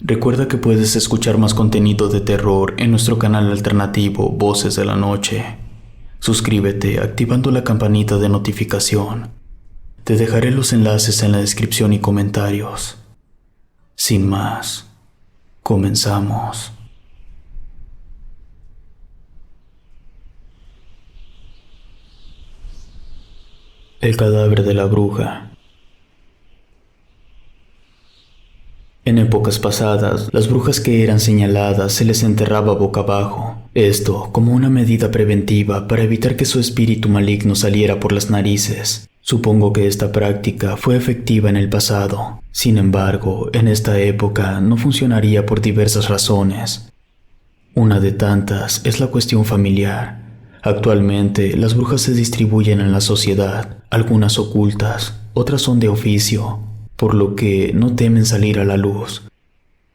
Recuerda que puedes escuchar más contenido de terror en nuestro canal alternativo Voces de la Noche. Suscríbete activando la campanita de notificación. Te dejaré los enlaces en la descripción y comentarios. Sin más, comenzamos. El cadáver de la bruja. En épocas pasadas, las brujas que eran señaladas se les enterraba boca abajo. Esto como una medida preventiva para evitar que su espíritu maligno saliera por las narices. Supongo que esta práctica fue efectiva en el pasado. Sin embargo, en esta época no funcionaría por diversas razones. Una de tantas es la cuestión familiar. Actualmente, las brujas se distribuyen en la sociedad, algunas ocultas, otras son de oficio, por lo que no temen salir a la luz.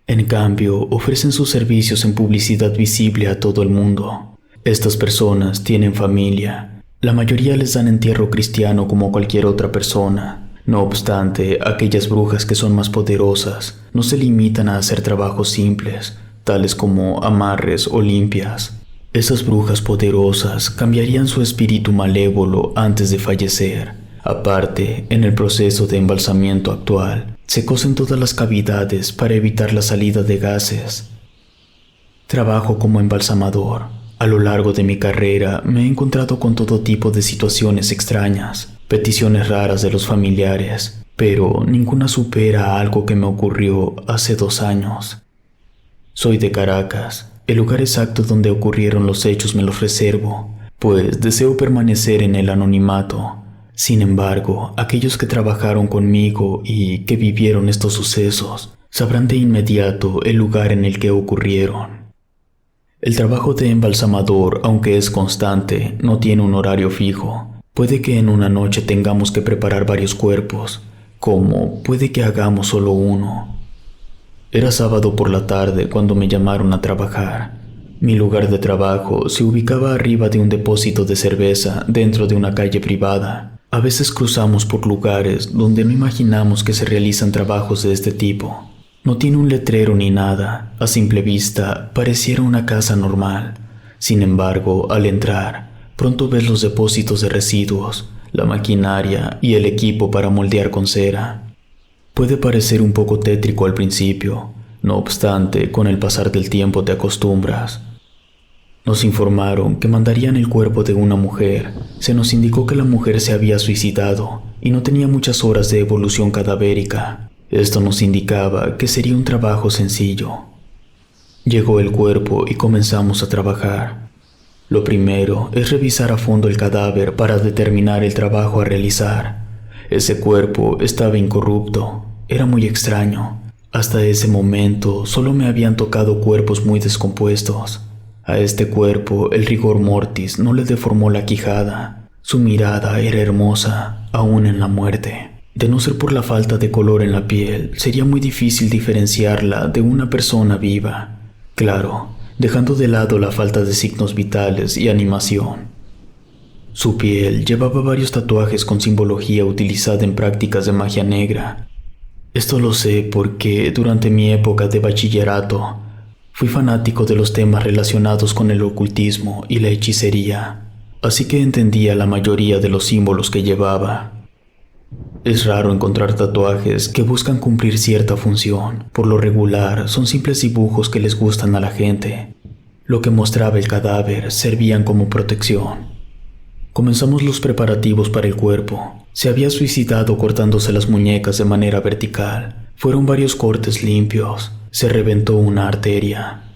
En cambio, ofrecen sus servicios en publicidad visible a todo el mundo. Estas personas tienen familia. La mayoría les dan entierro cristiano como cualquier otra persona. No obstante, aquellas brujas que son más poderosas no se limitan a hacer trabajos simples, tales como amarres o limpias. Esas brujas poderosas cambiarían su espíritu malévolo antes de fallecer. Aparte, en el proceso de embalsamiento actual, se cosen todas las cavidades para evitar la salida de gases. Trabajo como embalsamador. A lo largo de mi carrera me he encontrado con todo tipo de situaciones extrañas, peticiones raras de los familiares, pero ninguna supera algo que me ocurrió hace 2 años. Soy de Caracas. El lugar exacto donde ocurrieron los hechos me los reservo, pues deseo permanecer en el anonimato. Sin embargo, aquellos que trabajaron conmigo y que vivieron estos sucesos sabrán de inmediato el lugar en el que ocurrieron. El trabajo de embalsamador, aunque es constante, no tiene un horario fijo. Puede que en una noche tengamos que preparar varios cuerpos, como puede que hagamos solo uno. Era sábado por la tarde cuando me llamaron a trabajar. Mi lugar de trabajo se ubicaba arriba de un depósito de cerveza dentro de una calle privada. A veces cruzamos por lugares donde no imaginamos que se realizan trabajos de este tipo. No tiene un letrero ni nada. A simple vista pareciera una casa normal. Sin embargo, al entrar, pronto ves los depósitos de residuos, la maquinaria y el equipo para moldear con cera. Puede parecer un poco tétrico al principio, no obstante, con el pasar del tiempo te acostumbras. Nos informaron que mandarían el cuerpo de una mujer. Se nos indicó que la mujer se había suicidado y no tenía muchas horas de evolución cadavérica. Esto nos indicaba que sería un trabajo sencillo. Llegó el cuerpo y comenzamos a trabajar. Lo primero es revisar a fondo el cadáver para determinar el trabajo a realizar. Ese cuerpo estaba incorrupto. Era muy extraño. Hasta ese momento solo me habían tocado cuerpos muy descompuestos. A este cuerpo el rigor mortis no le deformó la quijada. Su mirada era hermosa, aún en la muerte. De no ser por la falta de color en la piel, sería muy difícil diferenciarla de una persona viva. Claro, dejando de lado la falta de signos vitales y animación. Su piel llevaba varios tatuajes con simbología utilizada en prácticas de magia negra. Esto lo sé porque durante mi época de bachillerato fui fanático de los temas relacionados con el ocultismo y la hechicería, así que entendía la mayoría de los símbolos que llevaba. Es raro encontrar tatuajes que buscan cumplir cierta función. Por lo regular, son simples dibujos que les gustan a la gente. Lo que mostraba el cadáver servían como protección. Comenzamos los preparativos para el cuerpo. Se había suicidado cortándose las muñecas de manera vertical. Fueron varios cortes limpios. Se reventó una arteria.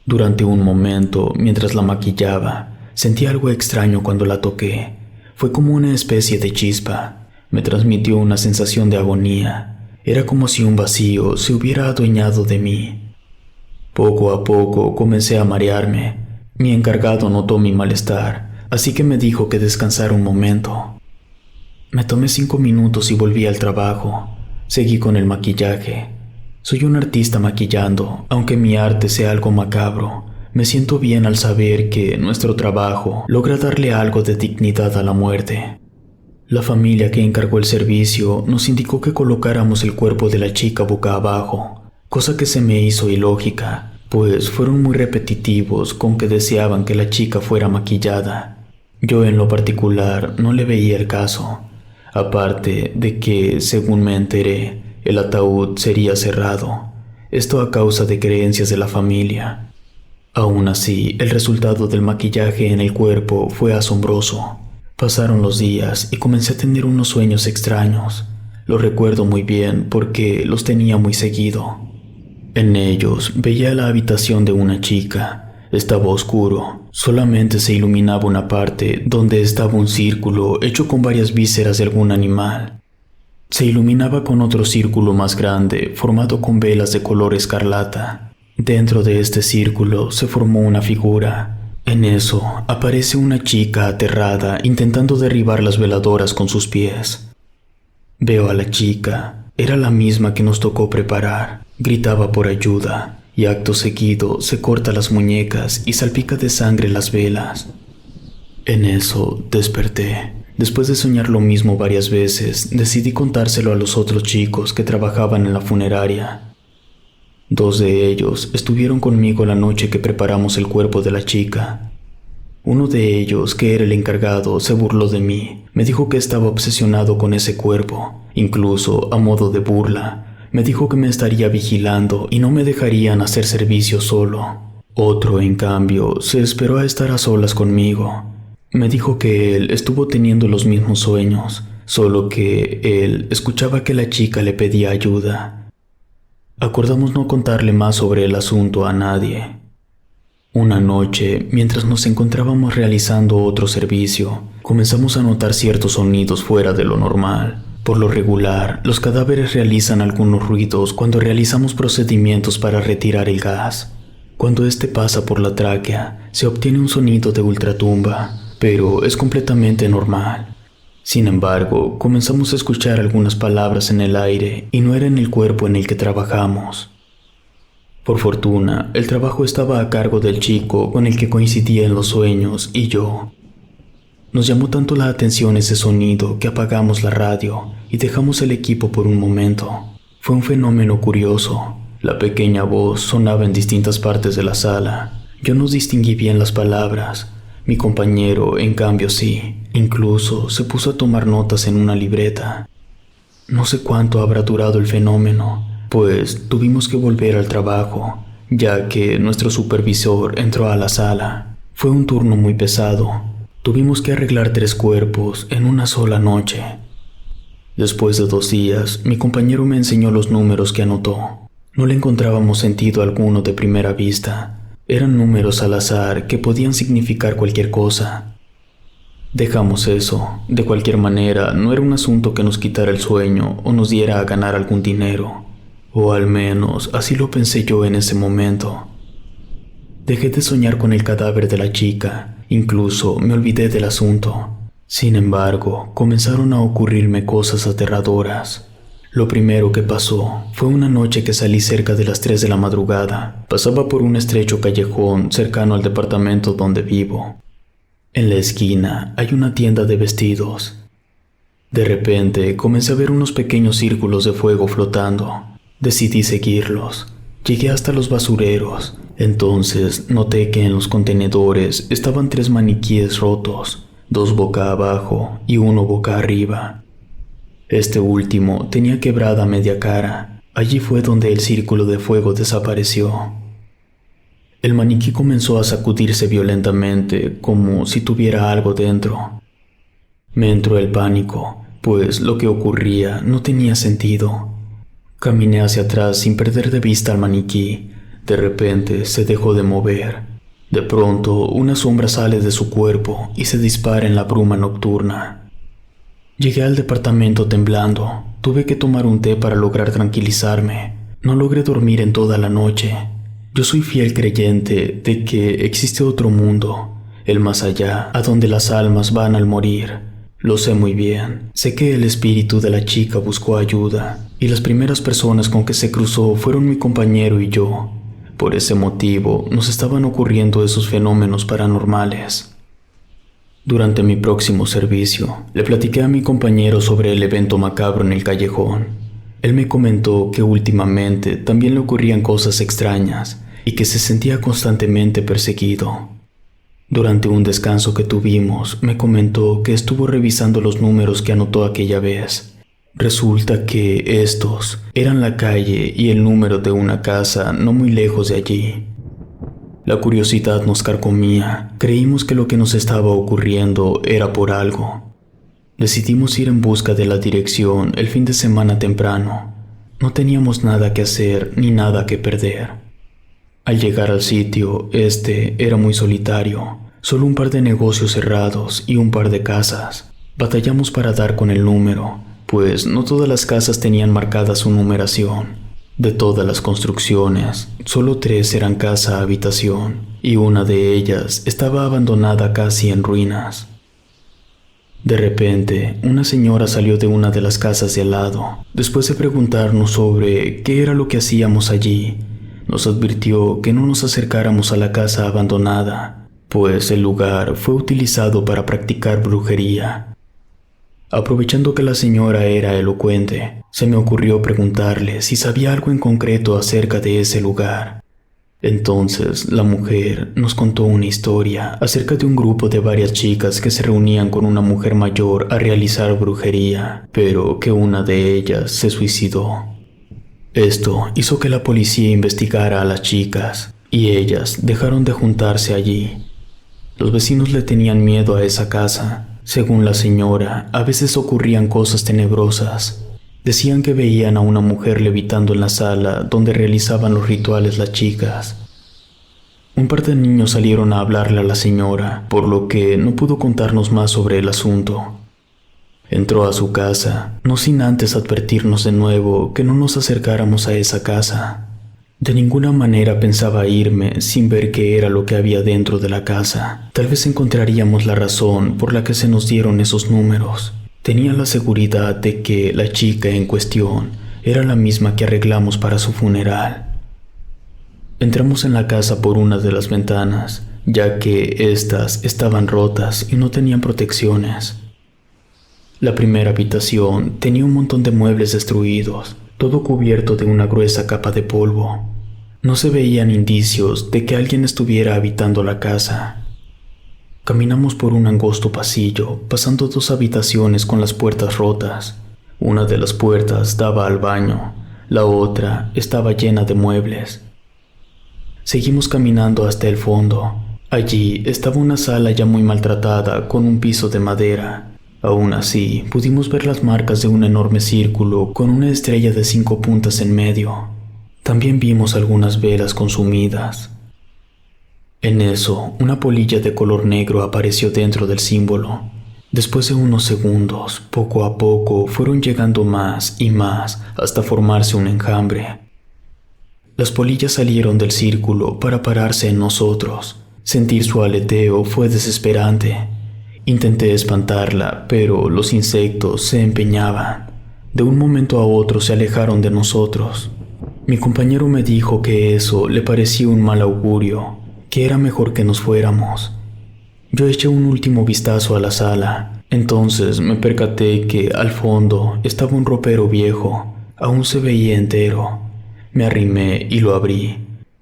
Durante un momento, mientras la maquillaba, sentí algo extraño cuando la toqué. Fue como una especie de chispa. Me transmitió una sensación de agonía. Era como si un vacío se hubiera adueñado de mí. Poco a poco comencé a marearme. Mi encargado notó mi malestar, así que me dijo que descansara un momento. Me tomé 5 minutos y volví al trabajo. Seguí con el maquillaje. Soy un artista maquillando, aunque mi arte sea algo macabro. Me siento bien al saber que nuestro trabajo logra darle algo de dignidad a la muerte. La familia que encargó el servicio nos indicó que colocáramos el cuerpo de la chica boca abajo. cosa que se me hizo ilógica, pues fueron muy repetitivos con que deseaban que la chica fuera maquillada. Yo en lo particular no le veía el caso, aparte de que, según me enteré, el ataúd sería cerrado, esto a causa de creencias de la familia. Aún así, el resultado del maquillaje en el cuerpo fue asombroso. Pasaron los días y comencé a tener unos sueños extraños. Los recuerdo muy bien porque los tenía muy seguido. En ellos veía la habitación de una chica. Estaba oscuro, solamente se iluminaba una parte donde estaba un círculo hecho con varias vísceras de algún animal. Se iluminaba con otro círculo más grande formado con velas de color escarlata. Dentro de este círculo se formó una figura. En eso aparece una chica aterrada intentando derribar las veladoras con sus pies. Veo a la chica, era la misma que nos tocó preparar. Gritaba por ayuda y acto seguido se corta las muñecas y salpica de sangre las velas. En eso desperté. Después de soñar lo mismo varias veces, decidí contárselo a los otros chicos que trabajaban en la funeraria. 2 de ellos estuvieron conmigo la noche que preparamos el cuerpo de la chica. Uno de ellos, que era el encargado, se burló de mí. Me dijo que estaba obsesionado con ese cuerpo. Incluso, a modo de burla, me dijo que me estaría vigilando y no me dejarían hacer servicio solo. Otro, en cambio, se esperó a estar a solas conmigo. Me dijo que él estuvo teniendo los mismos sueños, solo que él escuchaba que la chica le pedía ayuda. Acordamos no contarle más sobre el asunto a nadie. Una noche, mientras nos encontrábamos realizando otro servicio, comenzamos a notar ciertos sonidos fuera de lo normal. Por lo regular, los cadáveres realizan algunos ruidos cuando realizamos procedimientos para retirar el gas. Cuando este pasa por la tráquea, se obtiene un sonido de ultratumba, pero es completamente normal. Sin embargo, comenzamos a escuchar algunas palabras en el aire y no era en el cuerpo en el que trabajamos. Por fortuna, el trabajo estaba a cargo del chico con el que coincidía en los sueños y yo. Nos llamó tanto la atención ese sonido que apagamos la radio y dejamos el equipo por un momento. Fue un fenómeno curioso. La pequeña voz sonaba en distintas partes de la sala. Yo no distinguí bien las palabras. Mi compañero, en cambio, sí. Incluso se puso a tomar notas en una libreta. No sé cuánto habrá durado el fenómeno, pues tuvimos que volver al trabajo, ya que nuestro supervisor entró a la sala. Fue un turno muy pesado. Tuvimos que arreglar 3 cuerpos en una sola noche. Después de 2 días, mi compañero me enseñó los números que anotó. No le encontrábamos sentido alguno de primera vista. Eran números al azar que podían significar cualquier cosa. Dejamos eso. De cualquier manera, no era un asunto que nos quitara el sueño o nos diera a ganar algún dinero. O al menos, así lo pensé yo en ese momento. Dejé de soñar con el cadáver de la chica. Incluso me olvidé del asunto. Sin embargo, comenzaron a ocurrirme cosas aterradoras. Lo primero que pasó fue una noche que salí cerca de las 3 de la madrugada. Pasaba por un estrecho callejón cercano al departamento donde vivo. En la esquina hay una tienda de vestidos. De repente comencé a ver unos pequeños círculos de fuego flotando. Decidí seguirlos. Llegué hasta los basureros. Entonces noté que en los contenedores estaban 3 maniquíes rotos, 2 boca abajo y 1 boca arriba. Este último tenía quebrada media cara. Allí fue donde el círculo de fuego desapareció. El maniquí comenzó a sacudirse violentamente, como si tuviera algo dentro. Me entró el pánico, pues lo que ocurría no tenía sentido. Caminé hacia atrás sin perder de vista al maniquí. De repente se dejó de mover. De pronto, una sombra sale de su cuerpo y se dispara en la bruma nocturna. Llegué al departamento temblando. Tuve que tomar un té para lograr tranquilizarme. No logré dormir en toda la noche. Yo soy fiel creyente de que existe otro mundo, el más allá, a donde las almas van al morir. Lo sé muy bien. Sé que el espíritu de la chica buscó ayuda, y las primeras personas con que se cruzó fueron mi compañero y yo. Por ese motivo, nos estaban ocurriendo esos fenómenos paranormales. Durante mi próximo servicio, le platiqué a mi compañero sobre el evento macabro en el callejón. Él me comentó que últimamente también le ocurrían cosas extrañas y que se sentía constantemente perseguido. Durante un descanso que tuvimos, me comentó que estuvo revisando los números que anotó aquella vez. Resulta que estos eran la calle y el número de una casa no muy lejos de allí. La curiosidad nos carcomía. Creímos que lo que nos estaba ocurriendo era por algo. Decidimos ir en busca de la dirección el fin de semana temprano. No teníamos nada que hacer ni nada que perder. Al llegar al sitio, este era muy solitario. Solo un par de negocios cerrados y un par de casas. Batallamos para dar con el número, pues no todas las casas tenían marcada su numeración. De todas las construcciones, solo 3 eran casa-habitación, y una de ellas estaba abandonada casi en ruinas. De repente, una señora salió de una de las casas de al lado. Después de preguntarnos sobre qué era lo que hacíamos allí, nos advirtió que no nos acercáramos a la casa abandonada, pues el lugar fue utilizado para practicar brujería. Aprovechando que la señora era elocuente, se me ocurrió preguntarle si sabía algo en concreto acerca de ese lugar. Entonces, la mujer nos contó una historia acerca de un grupo de varias chicas que se reunían con una mujer mayor a realizar brujería, pero que una de ellas se suicidó. Esto hizo que la policía investigara a las chicas, y ellas dejaron de juntarse allí. Los vecinos le tenían miedo a esa casa. Según la señora, a veces ocurrían cosas tenebrosas. Decían que veían a una mujer levitando en la sala donde realizaban los rituales las chicas. Un par de niños salieron a hablarle a la señora, por lo que no pudo contarnos más sobre el asunto. Entró a su casa, no sin antes advertirnos de nuevo que no nos acercáramos a esa casa. De ninguna manera pensaba irme sin ver qué era lo que había dentro de la casa. Tal vez encontraríamos la razón por la que se nos dieron esos números. Tenía la seguridad de que la chica en cuestión era la misma que arreglamos para su funeral. Entramos en la casa por una de las ventanas, ya que éstas estaban rotas y no tenían protecciones. La primera habitación tenía un montón de muebles destruidos, todo cubierto de una gruesa capa de polvo. No se veían indicios de que alguien estuviera habitando la casa. Caminamos por un angosto pasillo, pasando 2 habitaciones con las puertas rotas. Una de las puertas daba al baño, la otra estaba llena de muebles. Seguimos caminando hasta el fondo. Allí estaba una sala ya muy maltratada con un piso de madera. Aún así, pudimos ver las marcas de un enorme círculo con una estrella de 5 puntas en medio. También vimos algunas velas consumidas. En eso, una polilla de color negro apareció dentro del símbolo. Después de unos segundos, poco a poco, fueron llegando más y más hasta formarse un enjambre. Las polillas salieron del círculo para pararse en nosotros. Sentir su aleteo fue desesperante. Intenté espantarla, pero los insectos se empeñaban. De un momento a otro se alejaron de nosotros. Mi compañero me dijo que eso le parecía un mal augurio, que era mejor que nos fuéramos. Yo eché un último vistazo a la sala. Entonces me percaté que al fondo estaba un ropero viejo. Aún se veía entero. Me arrimé y lo abrí.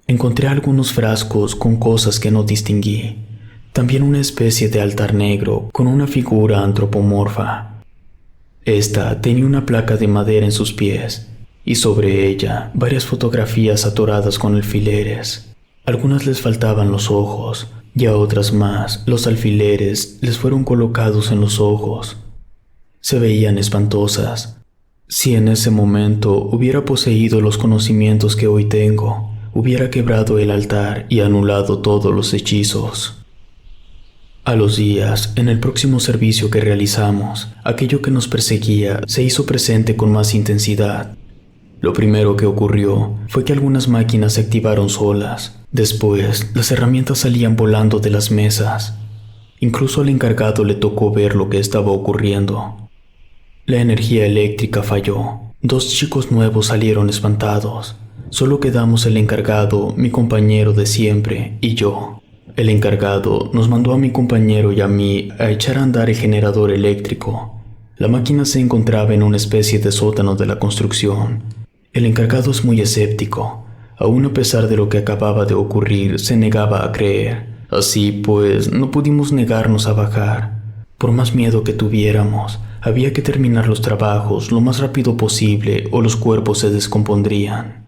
Encontré algunos frascos con cosas que no distinguí. También una especie de altar negro con una figura antropomorfa. Esta tenía una placa de madera en sus pies y sobre ella varias fotografías atoradas con alfileres. Algunas les faltaban los ojos y a otras más los alfileres les fueron colocados en los ojos. Se veían espantosas. Si en ese momento hubiera poseído los conocimientos que hoy tengo, hubiera quebrado el altar y anulado todos los hechizos. A los días, en el próximo servicio que realizamos, aquello que nos perseguía se hizo presente con más intensidad. Lo primero que ocurrió fue que algunas máquinas se activaron solas. Después, las herramientas salían volando de las mesas. Incluso al encargado le tocó ver lo que estaba ocurriendo. La energía eléctrica falló. 2 chicos nuevos salieron espantados. Solo quedamos el encargado, mi compañero de siempre y yo. El encargado nos mandó a mi compañero y a mí a echar a andar el generador eléctrico. La máquina se encontraba en una especie de sótano de la construcción. El encargado es muy escéptico. Aún a pesar de lo que acababa de ocurrir, se negaba a creer. Así pues, no pudimos negarnos a bajar. Por más miedo que tuviéramos, había que terminar los trabajos lo más rápido posible o los cuerpos se descompondrían.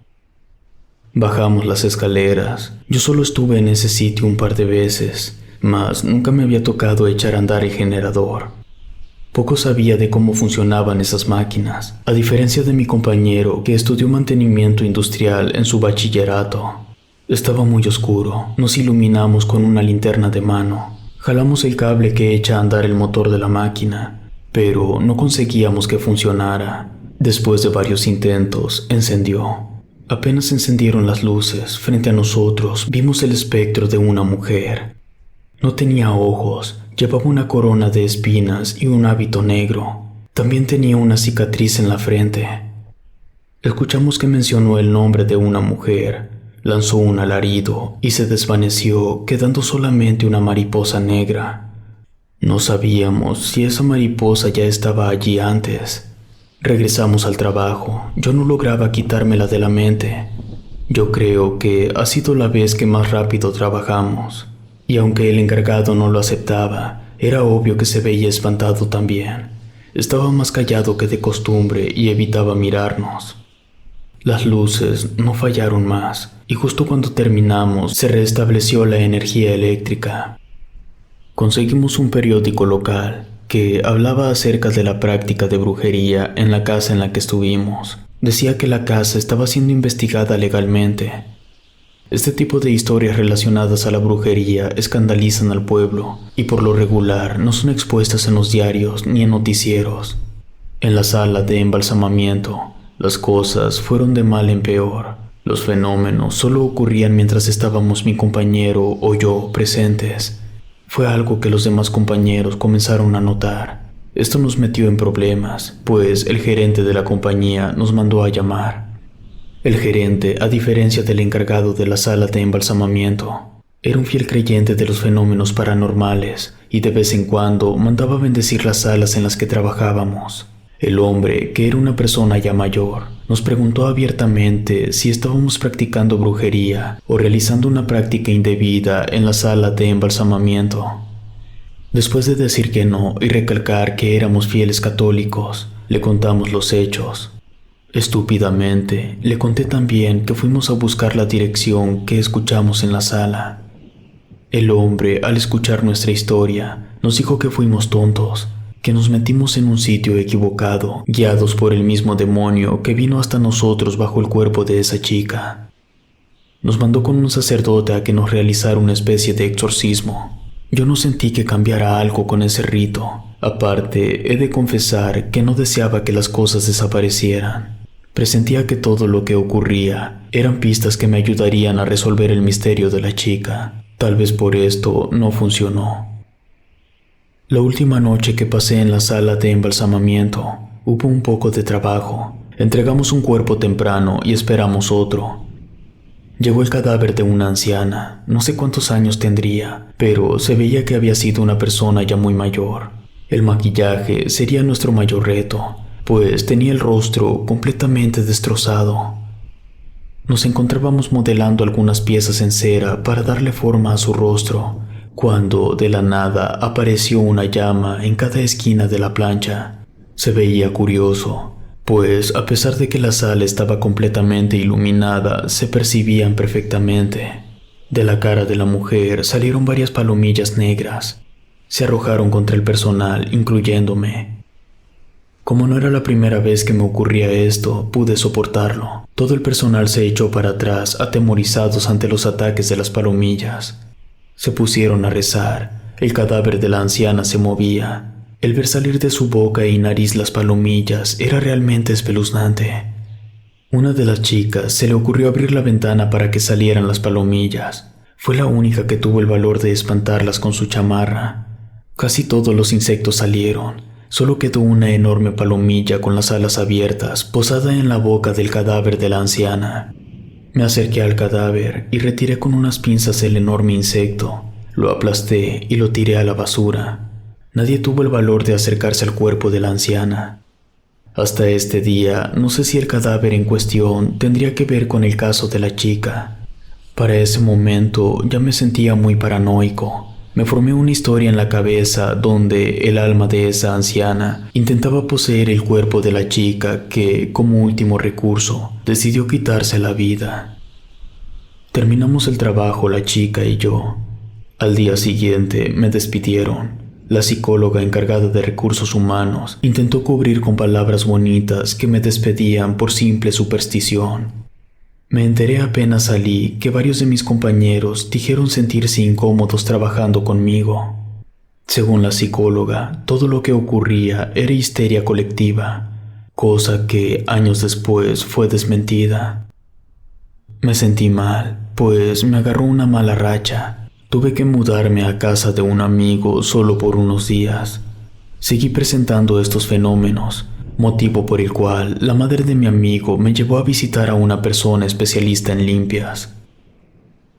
Bajamos las escaleras. Yo solo estuve en ese sitio un par de veces, mas nunca me había tocado echar a andar el generador. Poco sabía de cómo funcionaban esas máquinas, a diferencia de mi compañero que estudió mantenimiento industrial en su bachillerato. Estaba muy oscuro. Nos iluminamos con una linterna de mano. Jalamos el cable que echa a andar el motor de la máquina, pero no conseguíamos que funcionara. Después de varios intentos, encendió. Apenas encendieron las luces, frente a nosotros vimos el espectro de una mujer. No tenía ojos, llevaba una corona de espinas y un hábito negro. También tenía una cicatriz en la frente. Escuchamos que mencionó el nombre de una mujer. Lanzó un alarido y se desvaneció, quedando solamente una mariposa negra. No sabíamos si esa mariposa ya estaba allí antes. Regresamos al trabajo. Yo no lograba quitármela de la mente. Yo creo que ha sido la vez que más rápido trabajamos. Y aunque el encargado no lo aceptaba, era obvio que se veía espantado también. Estaba más callado que de costumbre y evitaba mirarnos. Las luces no fallaron más, y justo cuando terminamos se restableció la energía eléctrica. Conseguimos un periódico local que hablaba acerca de la práctica de brujería en la casa en la que estuvimos. Decía que la casa estaba siendo investigada legalmente. Este tipo de historias relacionadas a la brujería escandalizan al pueblo y por lo regular no son expuestas en los diarios ni en noticieros. En la sala de embalsamamiento, las cosas fueron de mal en peor. Los fenómenos solo ocurrían mientras estábamos mi compañero o yo presentes. Fue algo que los demás compañeros comenzaron a notar. Esto nos metió en problemas, pues el gerente de la compañía nos mandó a llamar. El gerente, a diferencia del encargado de la sala de embalsamamiento, era un fiel creyente de los fenómenos paranormales y de vez en cuando mandaba bendecir las salas en las que trabajábamos. El hombre, que era una persona ya mayor, nos preguntó abiertamente si estábamos practicando brujería o realizando una práctica indebida en la sala de embalsamamiento. Después de decir que no y recalcar que éramos fieles católicos, le contamos los hechos. Estúpidamente, le conté también que fuimos a buscar la dirección que escuchamos en la sala. El hombre, al escuchar nuestra historia, nos dijo que fuimos tontos, que nos metimos en un sitio equivocado, guiados por el mismo demonio que vino hasta nosotros bajo el cuerpo de esa chica. Nos mandó con un sacerdote a que nos realizara una especie de exorcismo. Yo no sentí que cambiara algo con ese rito. Aparte, he de confesar que no deseaba que las cosas desaparecieran. Presentía que todo lo que ocurría eran pistas que me ayudarían a resolver el misterio de la chica. Tal vez por esto no funcionó. La última noche que pasé en la sala de embalsamamiento, hubo un poco de trabajo. Entregamos un cuerpo temprano y esperamos otro. Llegó el cadáver de una anciana. No sé cuántos años tendría, pero se veía que había sido una persona ya muy mayor. El maquillaje sería nuestro mayor reto, pues tenía el rostro completamente destrozado. Nos encontrábamos modelando algunas piezas en cera para darle forma a su rostro, cuando de la nada apareció una llama en cada esquina de la plancha. Se veía curioso, pues a pesar de que la sala estaba completamente iluminada, se percibían perfectamente. De la cara de la mujer salieron varias palomillas negras. Se arrojaron contra el personal, incluyéndome. Como no era la primera vez que me ocurría esto, pude soportarlo. Todo el personal se echó para atrás, atemorizados ante los ataques de las palomillas. Se pusieron a rezar. El cadáver de la anciana se movía. El ver salir de su boca y nariz las palomillas era realmente espeluznante. Una de las chicas se le ocurrió abrir la ventana para que salieran las palomillas. Fue la única que tuvo el valor de espantarlas con su chamarra. Casi todos los insectos salieron. Solo quedó una enorme palomilla con las alas abiertas, posada en la boca del cadáver de la anciana. Me acerqué al cadáver y retiré con unas pinzas el enorme insecto. Lo aplasté y lo tiré a la basura. Nadie tuvo el valor de acercarse al cuerpo de la anciana. Hasta este día, no sé si el cadáver en cuestión tendría que ver con el caso de la chica. Para ese momento ya me sentía muy paranoico. Me formé una historia en la cabeza donde el alma de esa anciana intentaba poseer el cuerpo de la chica que, como último recurso, decidió quitarse la vida. Terminamos el trabajo la chica y yo. Al día siguiente me despidieron. La psicóloga encargada de recursos humanos intentó cubrir con palabras bonitas que me despedían por simple superstición. Me enteré apenas salí que varios de mis compañeros dijeron sentirse incómodos trabajando conmigo. Según la psicóloga, todo lo que ocurría era histeria colectiva, cosa que años después fue desmentida. Me sentí mal, pues me agarró una mala racha. Tuve que mudarme a casa de un amigo solo por unos días. Seguí presentando estos fenómenos, motivo por el cual la madre de mi amigo me llevó a visitar a una persona especialista en limpias.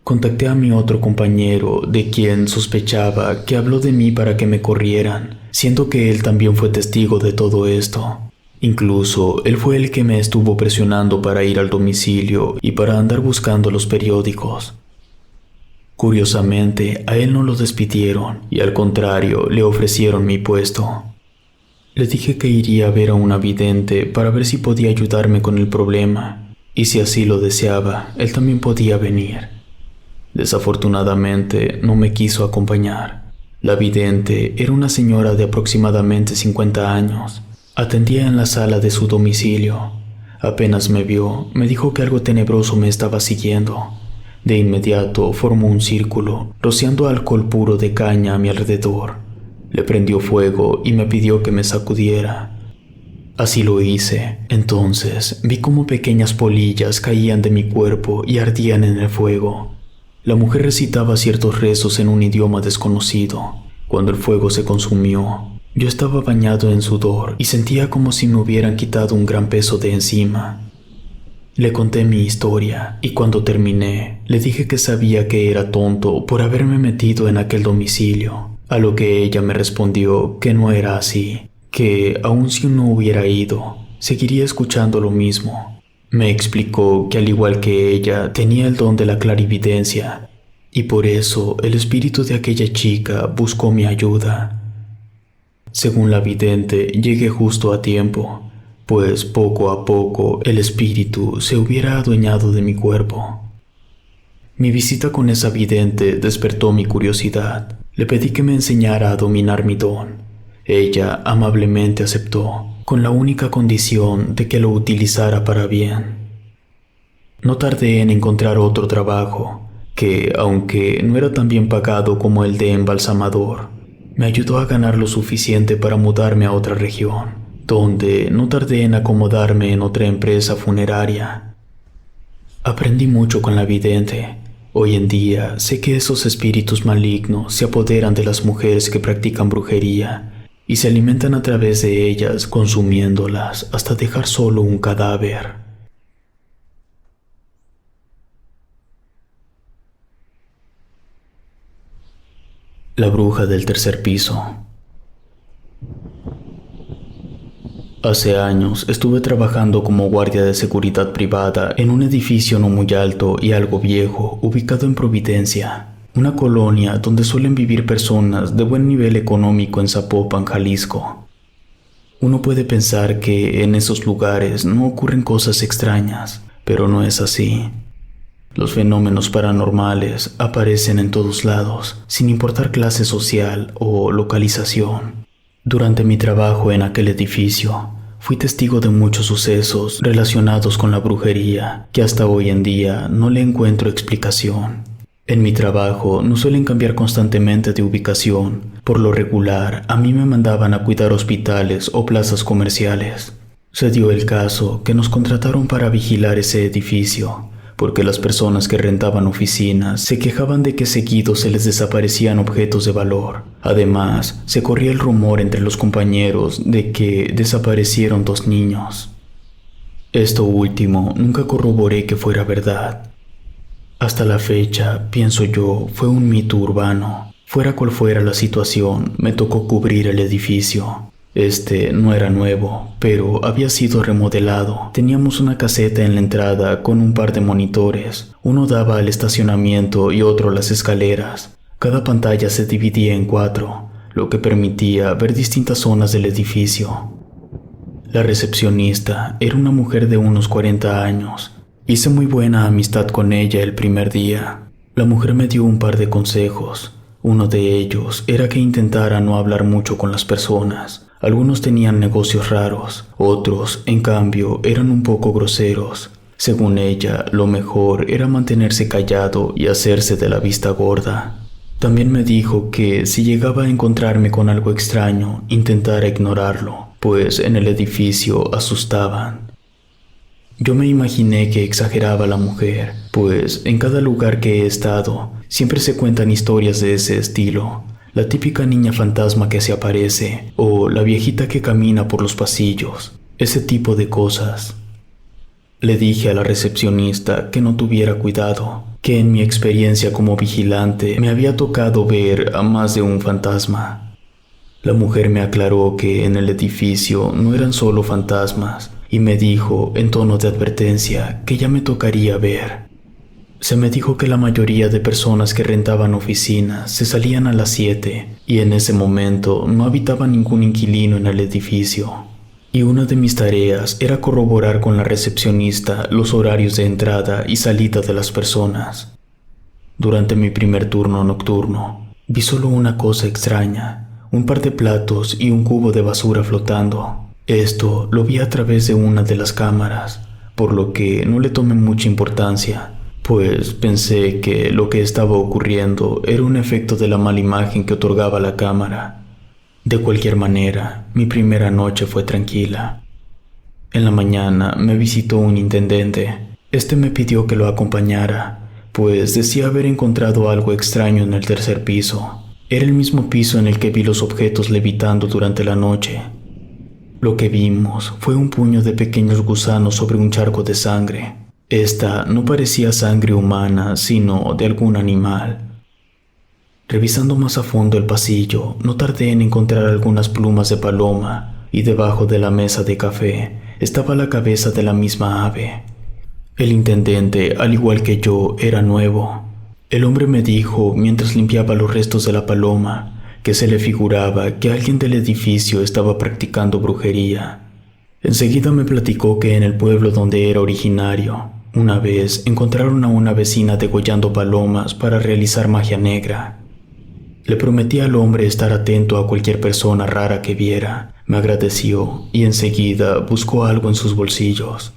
Contacté a mi otro compañero, de quien sospechaba que habló de mí para que me corrieran, siendo que él también fue testigo de todo esto. Incluso él fue el que me estuvo presionando para ir al domicilio y para andar buscando los periódicos. Curiosamente, a él no lo despidieron y al contrario, le ofrecieron mi puesto. Le dije que iría a ver a una vidente para ver si podía ayudarme con el problema, y si así lo deseaba, él también podía venir. Desafortunadamente, no me quiso acompañar. La vidente era una señora de aproximadamente 50 años. Atendía en la sala de su domicilio. Apenas me vio, me dijo que algo tenebroso me estaba siguiendo. De inmediato formó un círculo, rociando alcohol puro de caña a mi alrededor. Le prendió fuego y me pidió que me sacudiera. Así lo hice. Entonces vi cómo pequeñas polillas caían de mi cuerpo y ardían en el fuego. La mujer recitaba ciertos rezos en un idioma desconocido. Cuando el fuego se consumió, yo estaba bañado en sudor y sentía como si me hubieran quitado un gran peso de encima. Le conté mi historia y cuando terminé, le dije que sabía que era tonto por haberme metido en aquel domicilio, a lo que ella me respondió que no era así, que aun si no hubiera ido, seguiría escuchando lo mismo. Me explicó que al igual que ella, tenía el don de la clarividencia y por eso el espíritu de aquella chica buscó mi ayuda. Según la vidente, llegué justo a tiempo, pues poco a poco el espíritu se hubiera adueñado de mi cuerpo. Mi visita con esa vidente despertó mi curiosidad. Le pedí que me enseñara a dominar mi don. Ella amablemente aceptó, con la única condición de que lo utilizara para bien. No tardé en encontrar otro trabajo, que, aunque no era tan bien pagado como el de embalsamador, me ayudó a ganar lo suficiente para mudarme a otra región, donde no tardé en acomodarme en otra empresa funeraria. Aprendí mucho con la vidente. Hoy en día sé que esos espíritus malignos se apoderan de las mujeres que practican brujería y se alimentan a través de ellas, consumiéndolas hasta dejar solo un cadáver. La bruja del tercer piso. Hace años estuve trabajando como guardia de seguridad privada en un edificio no muy alto y algo viejo ubicado en Providencia, una colonia donde suelen vivir personas de buen nivel económico en Zapopan, Jalisco. Uno puede pensar que en esos lugares no ocurren cosas extrañas, pero no es así. Los fenómenos paranormales aparecen en todos lados, sin importar clase social o localización. Durante mi trabajo en aquel edificio, fui testigo de muchos sucesos relacionados con la brujería que hasta hoy en día no le encuentro explicación. En mi trabajo nos suelen cambiar constantemente de ubicación. Por lo regular, a mí me mandaban a cuidar hospitales o plazas comerciales. Se dio el caso que nos contrataron para vigilar ese edificio, porque las personas que rentaban oficinas se quejaban de que seguido se les desaparecían objetos de valor. Además, se corría el rumor entre los compañeros de que desaparecieron 2 niños. Esto último nunca corroboré que fuera verdad. Hasta la fecha, pienso yo, fue un mito urbano, Fuera cual fuera la situación, me tocó cubrir el edificio. Este no era nuevo, pero había sido remodelado. Teníamos una caseta en la entrada con un par de monitores. Uno daba al estacionamiento y otro a las escaleras. Cada pantalla se dividía en 4, lo que permitía ver distintas zonas del edificio. La recepcionista era una mujer de unos 40 años. Hice muy buena amistad con ella el primer día. La mujer me dio un par de consejos. Uno de ellos era que intentara no hablar mucho con las personas. Algunos tenían negocios raros, otros, en cambio, eran un poco groseros. Según ella, lo mejor era mantenerse callado y hacerse de la vista gorda. También me dijo que si llegaba a encontrarme con algo extraño, intentara ignorarlo, pues en el edificio asustaban. Yo me imaginé que exageraba la mujer, pues en cada lugar que he estado, siempre se cuentan historias de ese estilo. La típica niña fantasma que se aparece, o la viejita que camina por los pasillos, ese tipo de cosas. Le dije a la recepcionista que no tuviera cuidado, que en mi experiencia como vigilante me había tocado ver a más de un fantasma. La mujer me aclaró que en el edificio no eran solo fantasmas, y me dijo en tono de advertencia que ya me tocaría ver. Se me dijo que la mayoría de personas que rentaban oficinas se salían a las 7 y en ese momento no habitaba ningún inquilino en el edificio. Y una de mis tareas era corroborar con la recepcionista los horarios de entrada y salida de las personas. Durante mi primer turno nocturno, vi solo una cosa extraña, un par de platos y un cubo de basura flotando. Esto lo vi a través de una de las cámaras, por lo que no le tomé mucha importancia, pues pensé que lo que estaba ocurriendo era un efecto de la mala imagen que otorgaba la cámara. De cualquier manera, mi primera noche fue tranquila. En la mañana me visitó un intendente. Este me pidió que lo acompañara, pues decía haber encontrado algo extraño en el tercer piso. Era el mismo piso en el que vi los objetos levitando durante la noche. Lo que vimos fue un puño de pequeños gusanos sobre un charco de sangre. Esta no parecía sangre humana, sino de algún animal. Revisando más a fondo el pasillo, no tardé en encontrar algunas plumas de paloma, y debajo de la mesa de café estaba la cabeza de la misma ave. El intendente, al igual que yo, era nuevo. El hombre me dijo, mientras limpiaba los restos de la paloma, que se le figuraba que alguien del edificio estaba practicando brujería. Enseguida me platicó que en el pueblo donde era originario, una vez encontraron a una vecina degollando palomas para realizar magia negra. Le prometí al hombre estar atento a cualquier persona rara que viera. Me agradeció y enseguida buscó algo en sus bolsillos.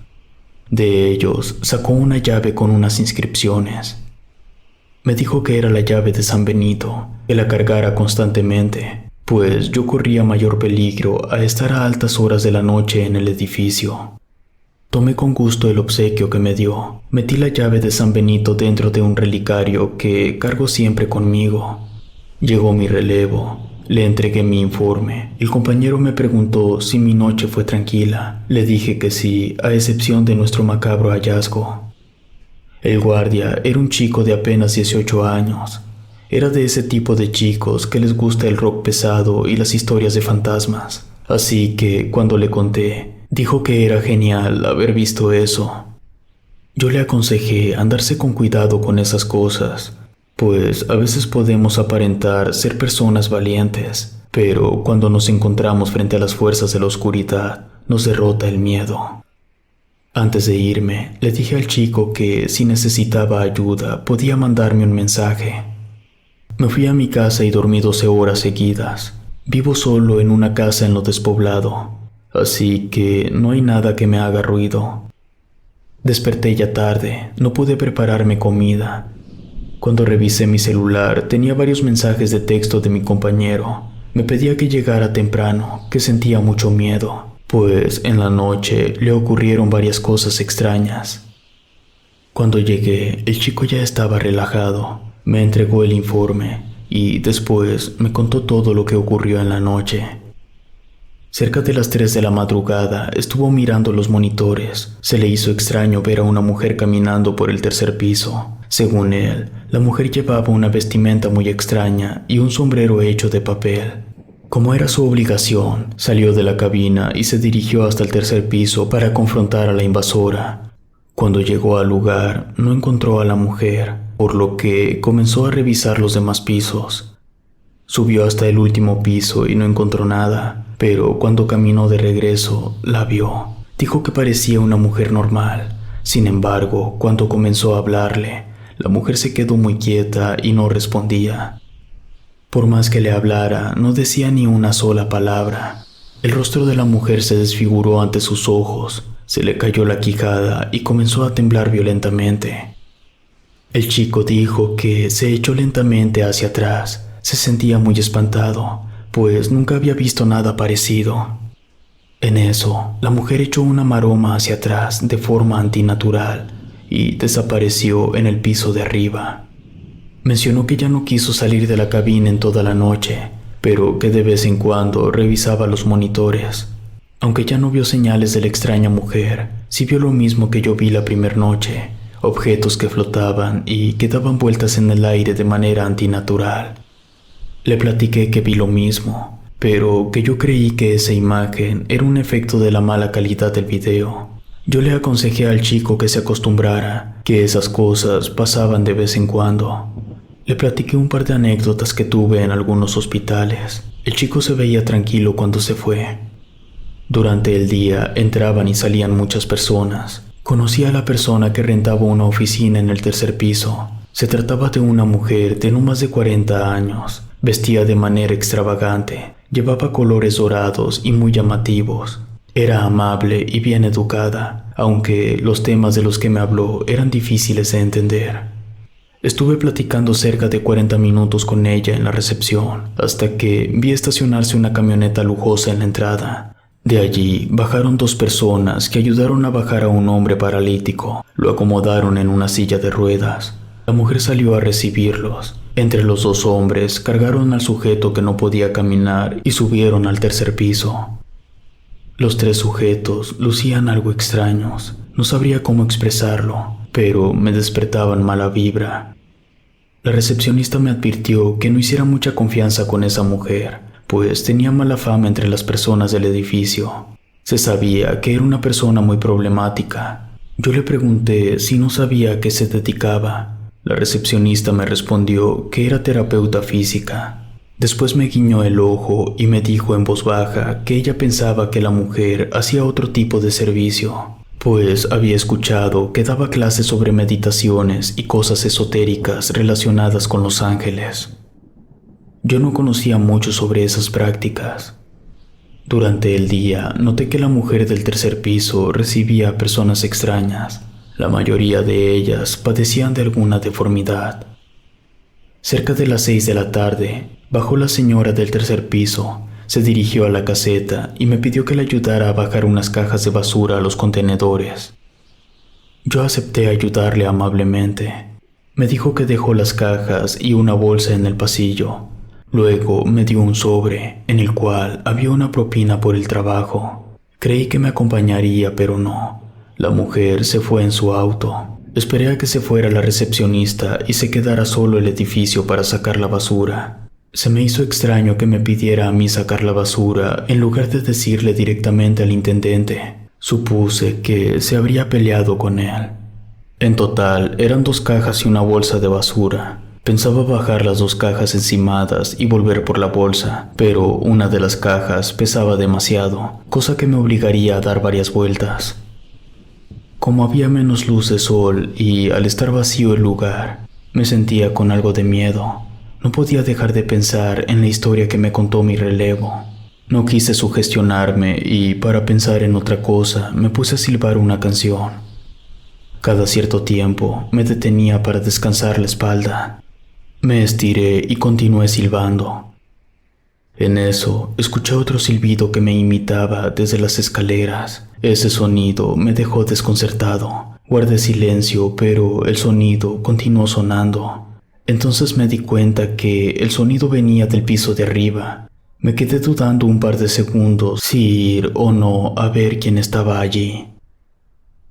De ellos sacó una llave con unas inscripciones. Me dijo que era la llave de San Benito, que la cargara constantemente, pues yo corría mayor peligro a estar a altas horas de la noche en el edificio. Tomé con gusto el obsequio que me dio. Metí la llave de San Benito dentro de un relicario que cargo siempre conmigo. Llegó mi relevo. Le entregué mi informe. El compañero me preguntó si mi noche fue tranquila. Le dije que sí, a excepción de nuestro macabro hallazgo. El guardia era un chico de apenas 18 años. Era de ese tipo de chicos que les gusta el rock pesado y las historias de fantasmas. Así que, cuando le conté, dijo que era genial haber visto eso. Yo le aconsejé andarse con cuidado con esas cosas, pues a veces podemos aparentar ser personas valientes, pero cuando nos encontramos frente a las fuerzas de la oscuridad, nos derrota el miedo. Antes de irme, le dije al chico que si necesitaba ayuda podía mandarme un mensaje. Me fui a mi casa y dormí 12 horas seguidas. Vivo solo en una casa en lo despoblado, así que no hay nada que me haga ruido. Desperté ya tarde, no pude prepararme comida. Cuando revisé mi celular, tenía varios mensajes de texto de mi compañero. Me pedía que llegara temprano, que sentía mucho miedo, pues en la noche le ocurrieron varias cosas extrañas. Cuando llegué, el chico ya estaba relajado. Me entregó el informe y después me contó todo lo que ocurrió en la noche. Cerca de las 3 de la madrugada estuvo mirando los monitores. Se le hizo extraño ver a una mujer caminando por el tercer piso. Según él, la mujer llevaba una vestimenta muy extraña y un sombrero hecho de papel. Como era su obligación, salió de la cabina y se dirigió hasta el tercer piso para confrontar a la invasora. Cuando llegó al lugar, no encontró a la mujer, por lo que comenzó a revisar los demás pisos. Subió hasta el último piso y no encontró nada, pero cuando caminó de regreso, la vio. Dijo que parecía una mujer normal. Sin embargo, cuando comenzó a hablarle, la mujer se quedó muy quieta y no respondía. Por más que le hablara, no decía ni una sola palabra. El rostro de la mujer se desfiguró ante sus ojos, se le cayó la quijada y comenzó a temblar violentamente. El chico dijo que se echó lentamente hacia atrás. Se sentía muy espantado, pues nunca había visto nada parecido. En eso, la mujer echó una maroma hacia atrás de forma antinatural y desapareció en el piso de arriba. Mencionó que ya no quiso salir de la cabina en toda la noche, pero que de vez en cuando revisaba los monitores. Aunque ya no vio señales de la extraña mujer, sí vio lo mismo que yo vi la primera noche, objetos que flotaban y que daban vueltas en el aire de manera antinatural. Le platiqué que vi lo mismo, pero que yo creí que esa imagen era un efecto de la mala calidad del video. Yo le aconsejé al chico que se acostumbrara, que esas cosas pasaban de vez en cuando. Le platiqué un par de anécdotas que tuve en algunos hospitales. El chico se veía tranquilo cuando se fue. Durante el día entraban y salían muchas personas. Conocí a la persona que rentaba una oficina en el tercer piso. Se trataba de una mujer de no más de 40 años. Vestía de manera extravagante. Llevaba colores dorados y muy llamativos. Era amable y bien educada, aunque los temas de los que me habló eran difíciles de entender. Estuve platicando cerca de 40 minutos con ella en la recepción, hasta que vi estacionarse una camioneta lujosa en la entrada. De allí bajaron 2 personas que ayudaron a bajar a un hombre paralítico. Lo acomodaron en una silla de ruedas. La mujer salió a recibirlos. Entre los 2 hombres cargaron al sujeto que no podía caminar y subieron al tercer piso. Los 3 sujetos lucían algo extraños. No sabría cómo expresarlo, pero me despertaban mala vibra. La recepcionista me advirtió que no hiciera mucha confianza con esa mujer, pues tenía mala fama entre las personas del edificio. Se sabía que era una persona muy problemática. Yo le pregunté si no sabía a qué se dedicaba. La recepcionista me respondió que era terapeuta física. Después me guiñó el ojo y me dijo en voz baja que ella pensaba que la mujer hacía otro tipo de servicio, pues había escuchado que daba clases sobre meditaciones y cosas esotéricas relacionadas con los ángeles. Yo no conocía mucho sobre esas prácticas. Durante el día noté que la mujer del tercer piso recibía a personas extrañas. La mayoría de ellas padecían de alguna deformidad. Cerca de las 6 de la tarde, bajó la señora del tercer piso, se dirigió a la caseta y me pidió que le ayudara a bajar unas cajas de basura a los contenedores. Yo acepté ayudarle amablemente. Me dijo que dejó las cajas y una bolsa en el pasillo. Luego me dio un sobre, en el cual había una propina por el trabajo. Creí que me acompañaría, pero no. La mujer se fue en su auto. Esperé a que se fuera la recepcionista y se quedara solo el edificio para sacar la basura. Se me hizo extraño que me pidiera a mí sacar la basura en lugar de decirle directamente al intendente. Supuse que se habría peleado con él. En total, eran 2 cajas y una bolsa de basura. Pensaba bajar las 2 cajas encimadas y volver por la bolsa, pero una de las cajas pesaba demasiado, cosa que me obligaría a dar varias vueltas. Como había menos luz de sol y al estar vacío el lugar, me sentía con algo de miedo. No podía dejar de pensar en la historia que me contó mi relevo. No quise sugestionarme y para pensar en otra cosa me puse a silbar una canción. Cada cierto tiempo me detenía para descansar la espalda. Me estiré y continué silbando. En eso, escuché otro silbido que me imitaba desde las escaleras. Ese sonido me dejó desconcertado. Guardé silencio, pero el sonido continuó sonando. Entonces me di cuenta que el sonido venía del piso de arriba. Me quedé dudando un par de segundos si ir o no a ver quién estaba allí.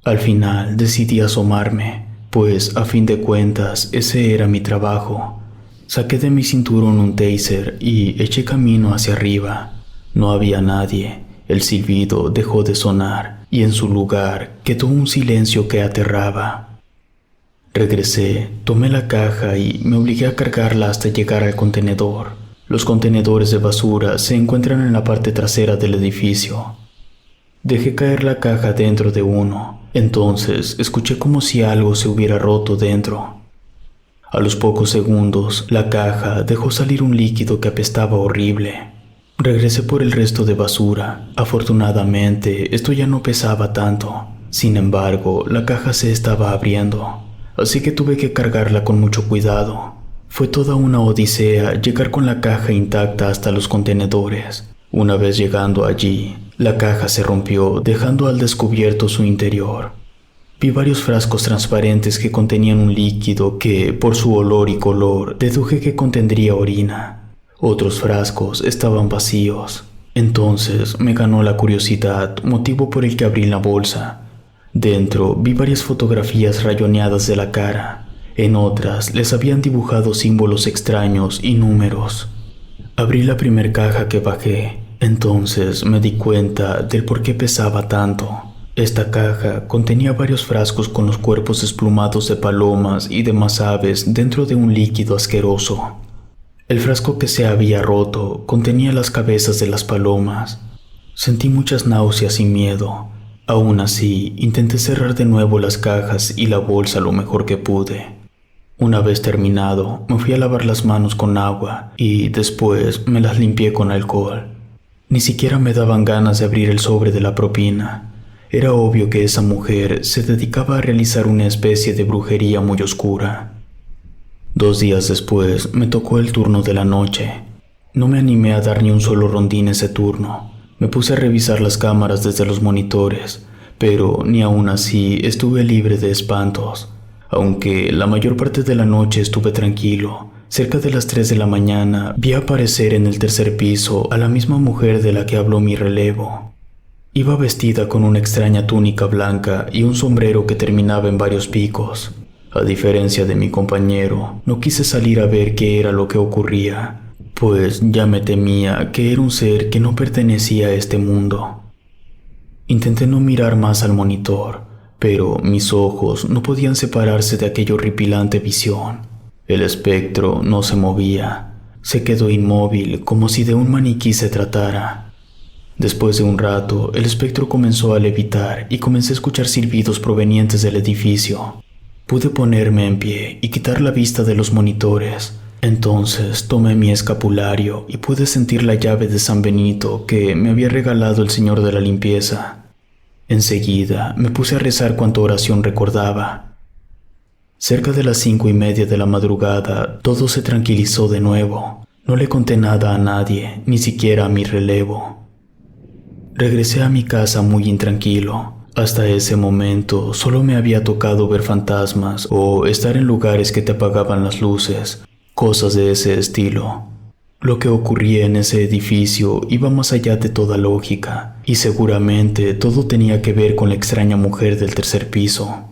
Al final decidí asomarme, pues a fin de cuentas ese era mi trabajo. Saqué de mi cinturón un taser y eché camino hacia arriba. No había nadie, el silbido dejó de sonar y en su lugar quedó un silencio que aterraba. Regresé, tomé la caja y me obligué a cargarla hasta llegar al contenedor. Los contenedores de basura se encuentran en la parte trasera del edificio. Dejé caer la caja dentro de uno, entonces escuché como si algo se hubiera roto dentro. A los pocos segundos, la caja dejó salir un líquido que apestaba horrible. Regresé por el resto de basura. Afortunadamente, esto ya no pesaba tanto. Sin embargo, la caja se estaba abriendo, así que tuve que cargarla con mucho cuidado. Fue toda una odisea llegar con la caja intacta hasta los contenedores. Una vez llegando allí, la caja se rompió, dejando al descubierto su interior. Vi varios frascos transparentes que contenían un líquido que, por su olor y color, deduje que contendría orina. Otros frascos estaban vacíos. Entonces me ganó la curiosidad, motivo por el que abrí la bolsa. Dentro vi varias fotografías rayoneadas de la cara. En otras les habían dibujado símbolos extraños y números. Abrí la primer caja que bajé. Entonces me di cuenta del por qué pesaba tanto. Esta caja contenía varios frascos con los cuerpos desplumados de palomas y demás aves dentro de un líquido asqueroso. El frasco que se había roto contenía las cabezas de las palomas. Sentí muchas náuseas y miedo. Aún así, intenté cerrar de nuevo las cajas y la bolsa lo mejor que pude. Una vez terminado, me fui a lavar las manos con agua y después me las limpié con alcohol. Ni siquiera me daban ganas de abrir el sobre de la propina. Era obvio que esa mujer se dedicaba a realizar una especie de brujería muy oscura. 2 días después me tocó el turno de la noche. No me animé a dar ni un solo rondín ese turno. Me puse a revisar las cámaras desde los monitores, pero ni aún así estuve libre de espantos. Aunque la mayor parte de la noche estuve tranquilo, cerca de las 3 de la mañana vi aparecer en el tercer piso a la misma mujer de la que habló mi relevo. Iba vestida con una extraña túnica blanca y un sombrero que terminaba en varios picos. A diferencia de mi compañero, no quise salir a ver qué era lo que ocurría, pues ya me temía que era un ser que no pertenecía a este mundo. Intenté no mirar más al monitor, pero mis ojos no podían separarse de aquella horripilante visión. El espectro no se movía, se quedó inmóvil como si de un maniquí se tratara. Después de un rato, el espectro comenzó a levitar y comencé a escuchar silbidos provenientes del edificio. Pude ponerme en pie y quitar la vista de los monitores. Entonces tomé mi escapulario y pude sentir la llave de San Benito que me había regalado el señor de la limpieza. Enseguida me puse a rezar cuanta oración recordaba. Cerca de las 5:30 de la madrugada, todo se tranquilizó de nuevo. No le conté nada a nadie, ni siquiera a mi relevo. Regresé a mi casa muy intranquilo. Hasta ese momento solo me había tocado ver fantasmas o estar en lugares que te apagaban las luces, cosas de ese estilo. Lo que ocurría en ese edificio iba más allá de toda lógica, y seguramente todo tenía que ver con la extraña mujer del tercer piso.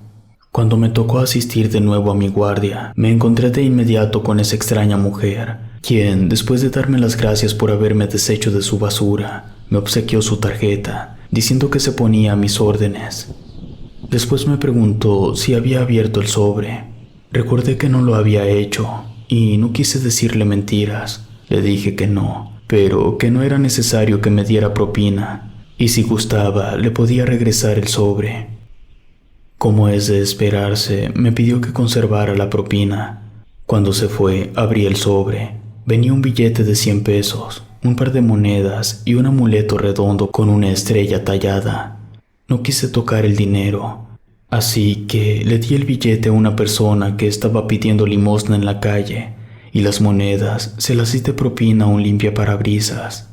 Cuando me tocó asistir de nuevo a mi guardia, me encontré de inmediato con esa extraña mujer, quien, después de darme las gracias por haberme deshecho de su basura, me obsequió su tarjeta, diciendo que se ponía a mis órdenes. Después me preguntó si había abierto el sobre. Recordé que no lo había hecho, y no quise decirle mentiras. Le dije que no, pero que no era necesario que me diera propina, y si gustaba, le podía regresar el sobre. Como es de esperarse, me pidió que conservara la propina. Cuando se fue, abrí el sobre. Venía un billete de 100 pesos, un par de monedas y un amuleto redondo con una estrella tallada. No quise tocar el dinero, así que le di el billete a una persona que estaba pidiendo limosna en la calle, y las monedas se las di de propina a un limpiaparabrisas.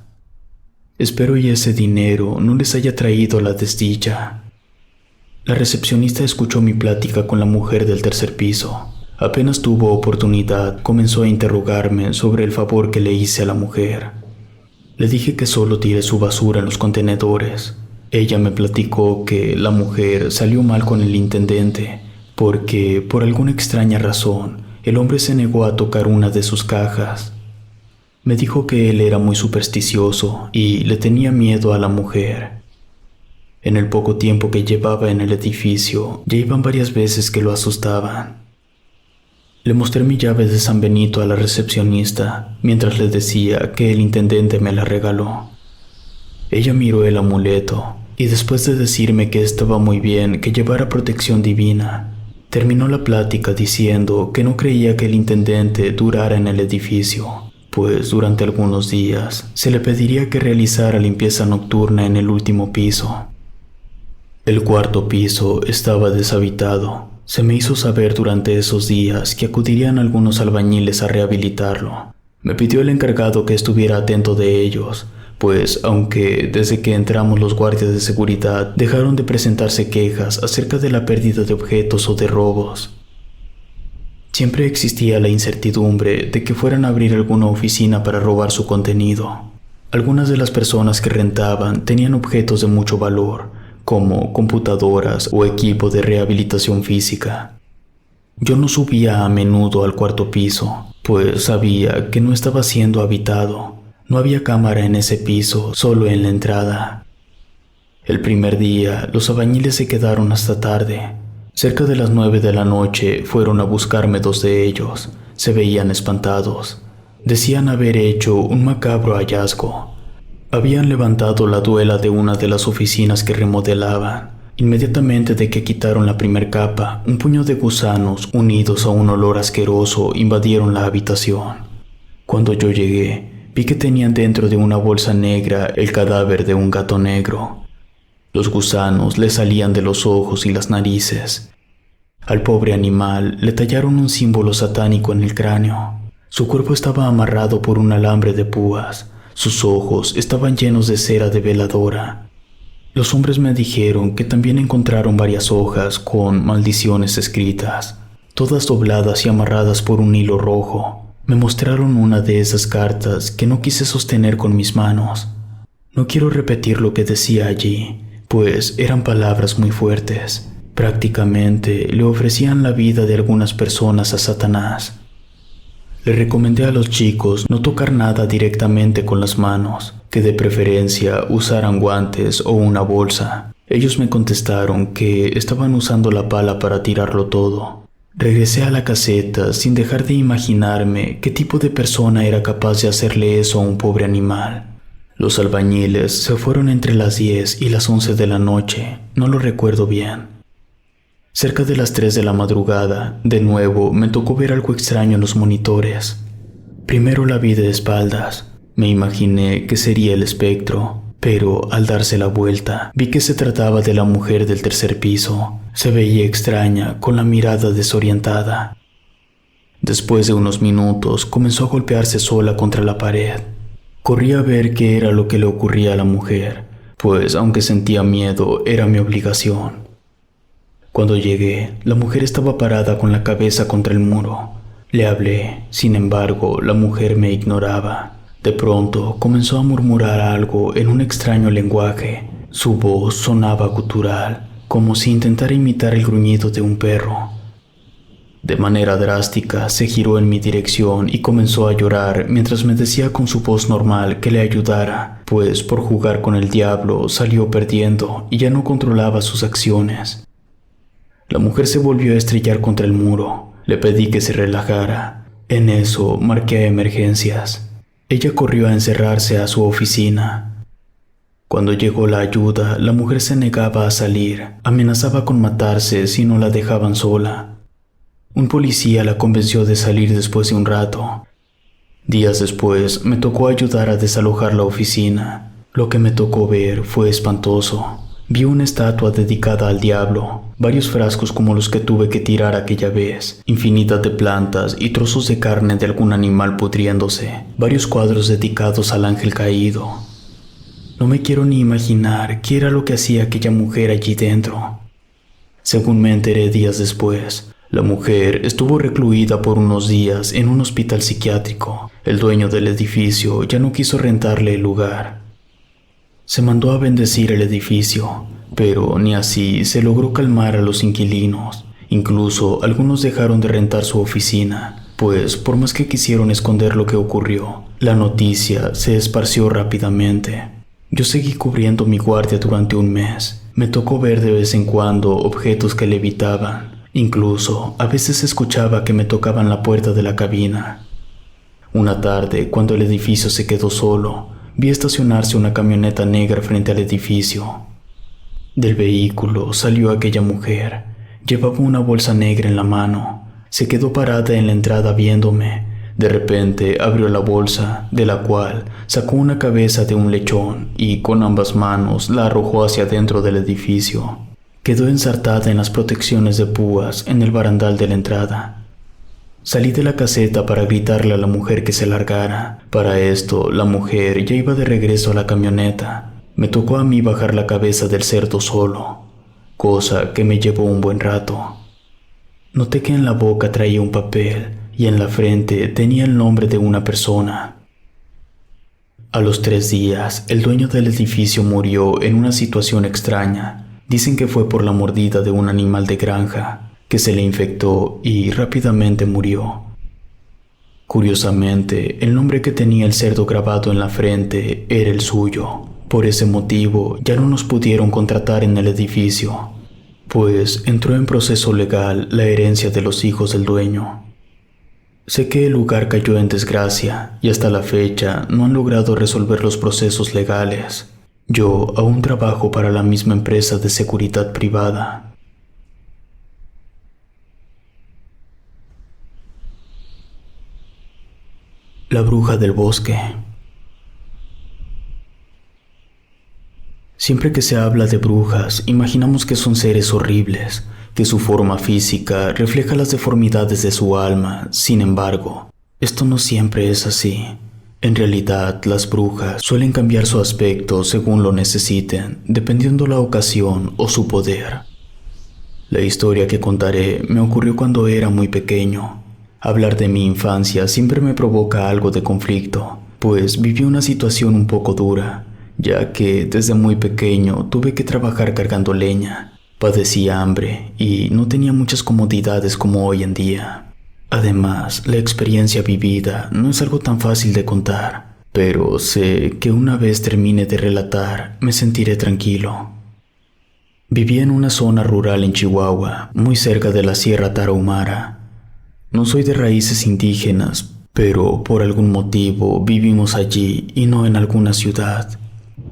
Espero y ese dinero no les haya traído la desdicha. La recepcionista escuchó mi plática con la mujer del tercer piso. Apenas tuvo oportunidad, comenzó a interrogarme sobre el favor que le hice a la mujer. Le dije que solo tire su basura en los contenedores. Ella me platicó que la mujer salió mal con el intendente porque, por alguna extraña razón, el hombre se negó a tocar una de sus cajas. Me dijo que él era muy supersticioso y le tenía miedo a la mujer. En el poco tiempo que llevaba en el edificio, ya iban varias veces que lo asustaban. Le mostré mi llave de San Benito a la recepcionista, mientras le decía que el intendente me la regaló. Ella miró el amuleto, y después de decirme que estaba muy bien que llevara protección divina, terminó la plática diciendo que no creía que el intendente durara en el edificio, pues durante algunos días se le pediría que realizara limpieza nocturna en el último piso. El cuarto piso estaba deshabitado. Se me hizo saber durante esos días que acudirían algunos albañiles a rehabilitarlo. Me pidió el encargado que estuviera atento de ellos, pues aunque desde que entramos los guardias de seguridad dejaron de presentarse quejas acerca de la pérdida de objetos o de robos, siempre existía la incertidumbre de que fueran a abrir alguna oficina para robar su contenido. Algunas de las personas que rentaban tenían objetos de mucho valor, como computadoras o equipo de rehabilitación física. Yo no subía a menudo al cuarto piso, pues sabía que no estaba siendo habitado. No había cámara en ese piso, solo en la entrada. El primer día, los albañiles se quedaron hasta tarde. Cerca de las 9 de la noche fueron a buscarme 2 de ellos. Se veían espantados. Decían haber hecho un macabro hallazgo. Habían levantado la duela de una de las oficinas que remodelaban. Inmediatamente de que quitaron la primer capa, un puño de gusanos, unidos a un olor asqueroso, invadieron la habitación. Cuando yo llegué, vi que tenían dentro de una bolsa negra el cadáver de un gato negro. Los gusanos le salían de los ojos y las narices. Al pobre animal le tallaron un símbolo satánico en el cráneo. Su cuerpo estaba amarrado por un alambre de púas. Sus ojos estaban llenos de cera de veladora. Los hombres me dijeron que también encontraron varias hojas con maldiciones escritas, todas dobladas y amarradas por un hilo rojo. Me mostraron una de esas cartas que no quise sostener con mis manos. No quiero repetir lo que decía allí, pues eran palabras muy fuertes. Prácticamente le ofrecían la vida de algunas personas a Satanás. Le recomendé a los chicos no tocar nada directamente con las manos, que de preferencia usaran guantes o una bolsa. Ellos me contestaron que estaban usando la pala para tirarlo todo. Regresé a la caseta sin dejar de imaginarme qué tipo de persona era capaz de hacerle eso a un pobre animal. Los albañiles se fueron entre las 10 y las 11 de la noche, no lo recuerdo bien. Cerca de las 3 de la madrugada, de nuevo me tocó ver algo extraño en los monitores. Primero la vi de espaldas. Me imaginé que sería el espectro, pero al darse la vuelta, vi que se trataba de la mujer del tercer piso. Se veía extraña, con la mirada desorientada. Después de unos minutos, comenzó a golpearse sola contra la pared. Corrí a ver qué era lo que le ocurría a la mujer, pues aunque sentía miedo, era mi obligación. Cuando llegué, la mujer estaba parada con la cabeza contra el muro. Le hablé, sin embargo, la mujer me ignoraba. De pronto, comenzó a murmurar algo en un extraño lenguaje. Su voz sonaba gutural, como si intentara imitar el gruñido de un perro. De manera drástica, se giró en mi dirección y comenzó a llorar mientras me decía con su voz normal que le ayudara, pues por jugar con el diablo salió perdiendo y ya no controlaba sus acciones. La mujer se volvió a estrellar contra el muro. Le pedí que se relajara. En eso marqué a emergencias. Ella corrió a encerrarse a su oficina. Cuando llegó la ayuda, la mujer se negaba a salir. Amenazaba con matarse si no la dejaban sola. Un policía la convenció de salir después de un rato. Días después, me tocó ayudar a desalojar la oficina. Lo que me tocó ver fue espantoso. Vi una estatua dedicada al diablo, varios frascos como los que tuve que tirar aquella vez, infinidad de plantas y trozos de carne de algún animal pudriéndose, varios cuadros dedicados al ángel caído. No me quiero ni imaginar qué era lo que hacía aquella mujer allí dentro. Según me enteré días después, La mujer estuvo recluida por unos días en un hospital psiquiátrico. El dueño del edificio ya no quiso rentarle el lugar. Se mandó a bendecir el edificio, pero ni así se logró calmar a los inquilinos. Incluso algunos dejaron de rentar su oficina, pues por más que quisieron esconder lo que ocurrió, la noticia se esparció rápidamente. Yo seguí cubriendo mi guardia durante un mes. Me tocó ver de vez en cuando objetos que levitaban. Incluso a veces escuchaba que me tocaban la puerta de la cabina. Una tarde, cuando el edificio se quedó solo, vi estacionarse una camioneta negra frente al edificio. Del vehículo salió aquella mujer. Llevaba una bolsa negra en la mano. Se quedó parada en la entrada viéndome. De repente abrió la bolsa, de la cual sacó una cabeza de un lechón y con ambas manos la arrojó hacia dentro del edificio. Quedó ensartada en las protecciones de púas en el barandal de la entrada. Salí de la caseta para gritarle a la mujer que se largara. Para esto, la mujer ya iba de regreso a la camioneta. Me tocó a mí bajar la cabeza del cerdo solo, cosa que me llevó un buen rato. Noté que en la boca traía un papel y en la frente tenía el nombre de una persona. A los 3 días, el dueño del edificio murió en una situación extraña. Dicen que fue por la mordida de un animal de granja, que se le infectó y rápidamente murió. Curiosamente, el nombre que tenía el cerdo grabado en la frente era el suyo. Por ese motivo, ya no nos pudieron contratar en el edificio, pues entró en proceso legal la herencia de los hijos del dueño. Sé que el lugar cayó en desgracia y hasta la fecha no han logrado resolver los procesos legales. Yo aún trabajo para la misma empresa de seguridad privada. La bruja del bosque. Siempre que se habla de brujas, imaginamos que son seres horribles, que su forma física refleja las deformidades de su alma. Sin embargo, esto no siempre es así. En realidad, las brujas suelen cambiar su aspecto según lo necesiten, dependiendo la ocasión o su poder. La historia que contaré me ocurrió cuando era muy pequeño. Hablar de mi infancia siempre me provoca algo de conflicto, pues viví una situación un poco dura, ya que desde muy pequeño tuve que trabajar cargando leña, padecía hambre y no tenía muchas comodidades como hoy en día. Además, la experiencia vivida no es algo tan fácil de contar, pero sé que una vez termine de relatar, me sentiré tranquilo. Viví en una zona rural en Chihuahua, muy cerca de la Sierra Tarahumara. No soy de raíces indígenas, pero por algún motivo vivimos allí y no en alguna ciudad.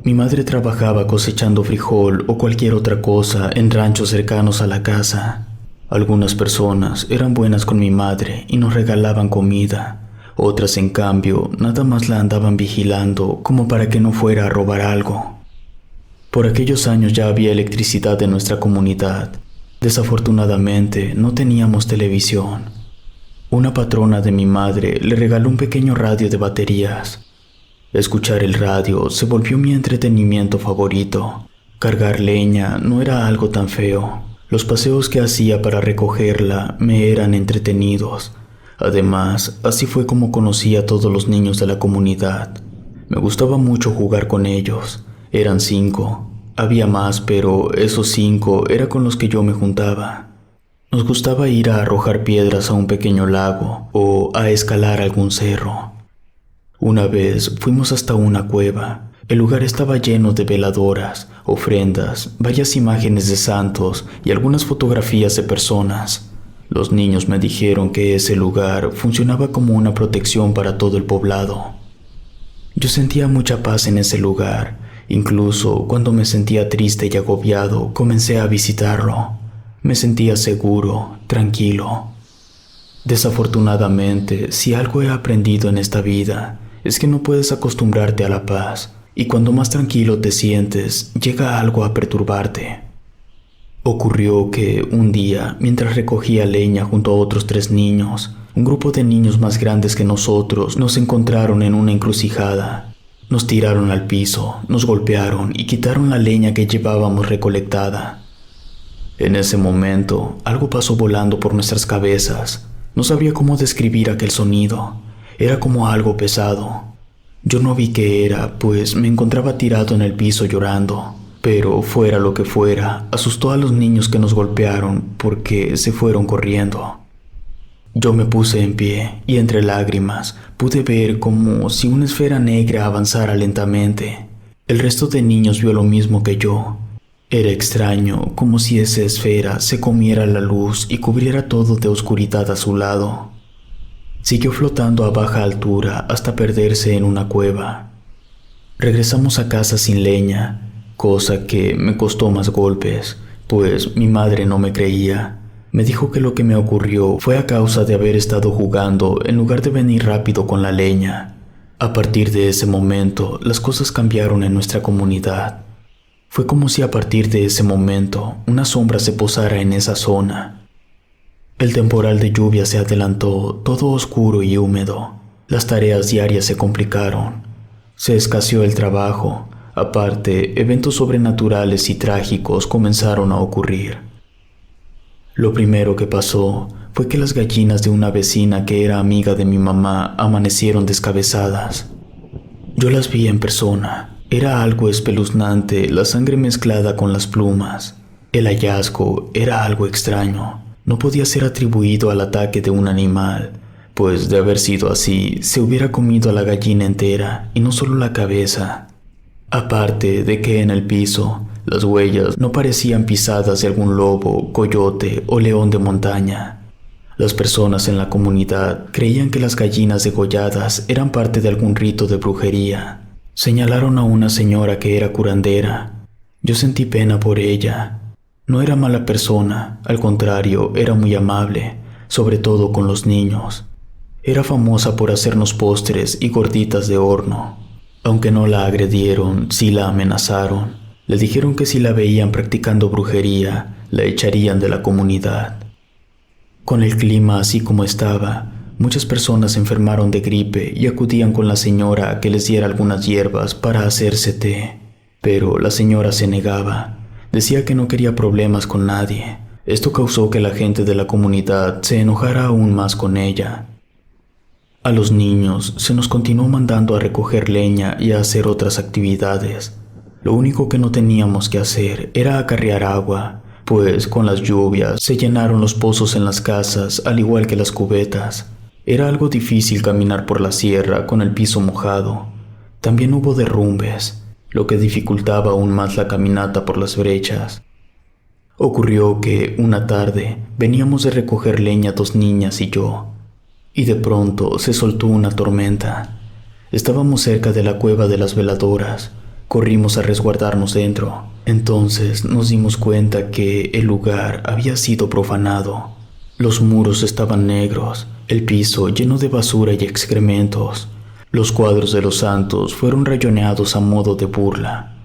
Mi madre trabajaba cosechando frijol o cualquier otra cosa en ranchos cercanos a la casa. Algunas personas eran buenas con mi madre y nos regalaban comida. Otras, en cambio, nada más la andaban vigilando como para que no fuera a robar algo. Por aquellos años ya había electricidad en nuestra comunidad. Desafortunadamente, no teníamos televisión. Una patrona de mi madre le regaló un pequeño radio de baterías. Escuchar el radio se volvió mi entretenimiento favorito. Cargar leña no era algo tan feo. Los paseos que hacía para recogerla me eran entretenidos. Además, así fue como conocí a todos los niños de la comunidad. Me gustaba mucho jugar con ellos. Eran 5. Había más, pero esos 5 era con los que yo me juntaba. Nos gustaba ir a arrojar piedras a un pequeño lago o a escalar algún cerro. Una vez fuimos hasta una cueva. El lugar estaba lleno de veladoras, ofrendas, varias imágenes de santos y algunas fotografías de personas. Los niños me dijeron que ese lugar funcionaba como una protección para todo el poblado. Yo sentía mucha paz en ese lugar. Incluso cuando me sentía triste y agobiado, comencé a visitarlo. Me sentía seguro, tranquilo. Desafortunadamente, si algo he aprendido en esta vida, es que no puedes acostumbrarte a la paz. Y cuando más tranquilo te sientes, llega algo a perturbarte. Ocurrió que un día, mientras recogía leña junto a otros 3 niños, un grupo de niños más grandes que nosotros nos encontraron en una encrucijada. Nos tiraron al piso, nos golpearon y quitaron la leña que llevábamos recolectada. En ese momento, algo pasó volando por nuestras cabezas. No sabría cómo describir aquel sonido. Era como algo pesado. Yo no vi qué era, pues me encontraba tirado en el piso llorando. Pero fuera lo que fuera, asustó a los niños que nos golpearon porque se fueron corriendo. Yo me puse en pie y entre lágrimas pude ver como si una esfera negra avanzara lentamente. El resto de niños vio lo mismo que yo. Era extraño, como si esa esfera se comiera la luz y cubriera todo de oscuridad a su lado. Siguió flotando a baja altura hasta perderse en una cueva. Regresamos a casa sin leña, cosa que me costó más golpes, pues mi madre no me creía. Me dijo que lo que me ocurrió fue a causa de haber estado jugando en lugar de venir rápido con la leña. A partir de ese momento, las cosas cambiaron en nuestra comunidad. Fue como si a partir de ese momento una sombra se posara en esa zona. El temporal de lluvia se adelantó, todo oscuro y húmedo. Las tareas diarias se complicaron. Se escaseó el trabajo. Aparte, eventos sobrenaturales y trágicos comenzaron a ocurrir. Lo primero que pasó fue que las gallinas de una vecina que era amiga de mi mamá amanecieron descabezadas. Yo las vi en persona. Era algo espeluznante, la sangre mezclada con las plumas. El hallazgo era algo extraño. No podía ser atribuido al ataque de un animal, pues de haber sido así, se hubiera comido a la gallina entera y no solo la cabeza. Aparte de que en el piso, las huellas no parecían pisadas de algún lobo, coyote o león de montaña. Las personas en la comunidad creían que las gallinas degolladas eran parte de algún rito de brujería. Señalaron a una señora que era curandera. Yo sentí pena por ella. No era mala persona, al contrario, era muy amable, sobre todo con los niños. Era famosa por hacernos postres y gorditas de horno. Aunque no la agredieron, sí la amenazaron. Le dijeron que si la veían practicando brujería, la echarían de la comunidad. Con el clima así como estaba, muchas personas se enfermaron de gripe y acudían con la señora a que les diera algunas hierbas para hacerse té. Pero la señora se negaba. Decía que no quería problemas con nadie. Esto causó que la gente de la comunidad se enojara aún más con ella. A los niños se nos continuó mandando a recoger leña y a hacer otras actividades. Lo único que no teníamos que hacer era acarrear agua, pues con las lluvias se llenaron los pozos en las casas al igual que las cubetas. Era algo difícil caminar por la sierra con el piso mojado. También hubo derrumbes, lo que dificultaba aún más la caminata por las brechas. Ocurrió que, una tarde, veníamos de recoger leña 2 niñas y yo, y de pronto se soltó una tormenta. Estábamos cerca de la cueva de las veladoras. Corrimos a resguardarnos dentro. Entonces nos dimos cuenta que el lugar había sido profanado. Los muros estaban negros, el piso lleno de basura y excrementos. Los cuadros de los santos fueron rayoneados a modo de burla.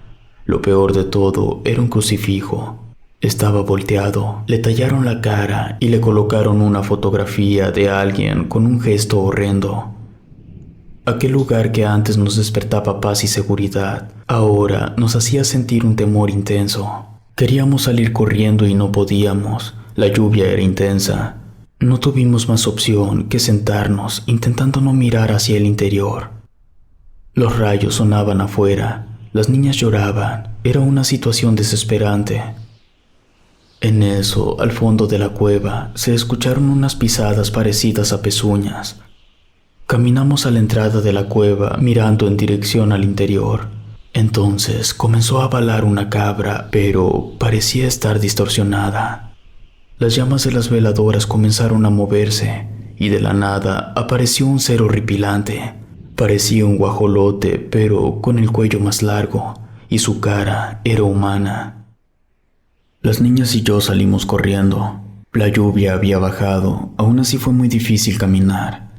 Lo peor de todo era un crucifijo. Estaba volteado, le tallaron la cara y le colocaron una fotografía de alguien con un gesto horrendo. Aquel lugar que antes nos despertaba paz y seguridad, ahora nos hacía sentir un temor intenso. Queríamos salir corriendo y no podíamos. La lluvia era intensa. No tuvimos más opción que sentarnos intentando no mirar hacia el interior. Los rayos sonaban afuera, las niñas lloraban, era una situación desesperante. En eso, al fondo de la cueva, se escucharon unas pisadas parecidas a pezuñas. Caminamos a la entrada de la cueva mirando en dirección al interior. Entonces comenzó a balar una cabra, pero parecía estar distorsionada. Las llamas de las veladoras comenzaron a moverse y de la nada apareció un ser horripilante. Parecía un guajolote, pero con el cuello más largo, y su cara era humana. Las niñas y yo salimos corriendo. La lluvia había bajado, aún así fue muy difícil caminar.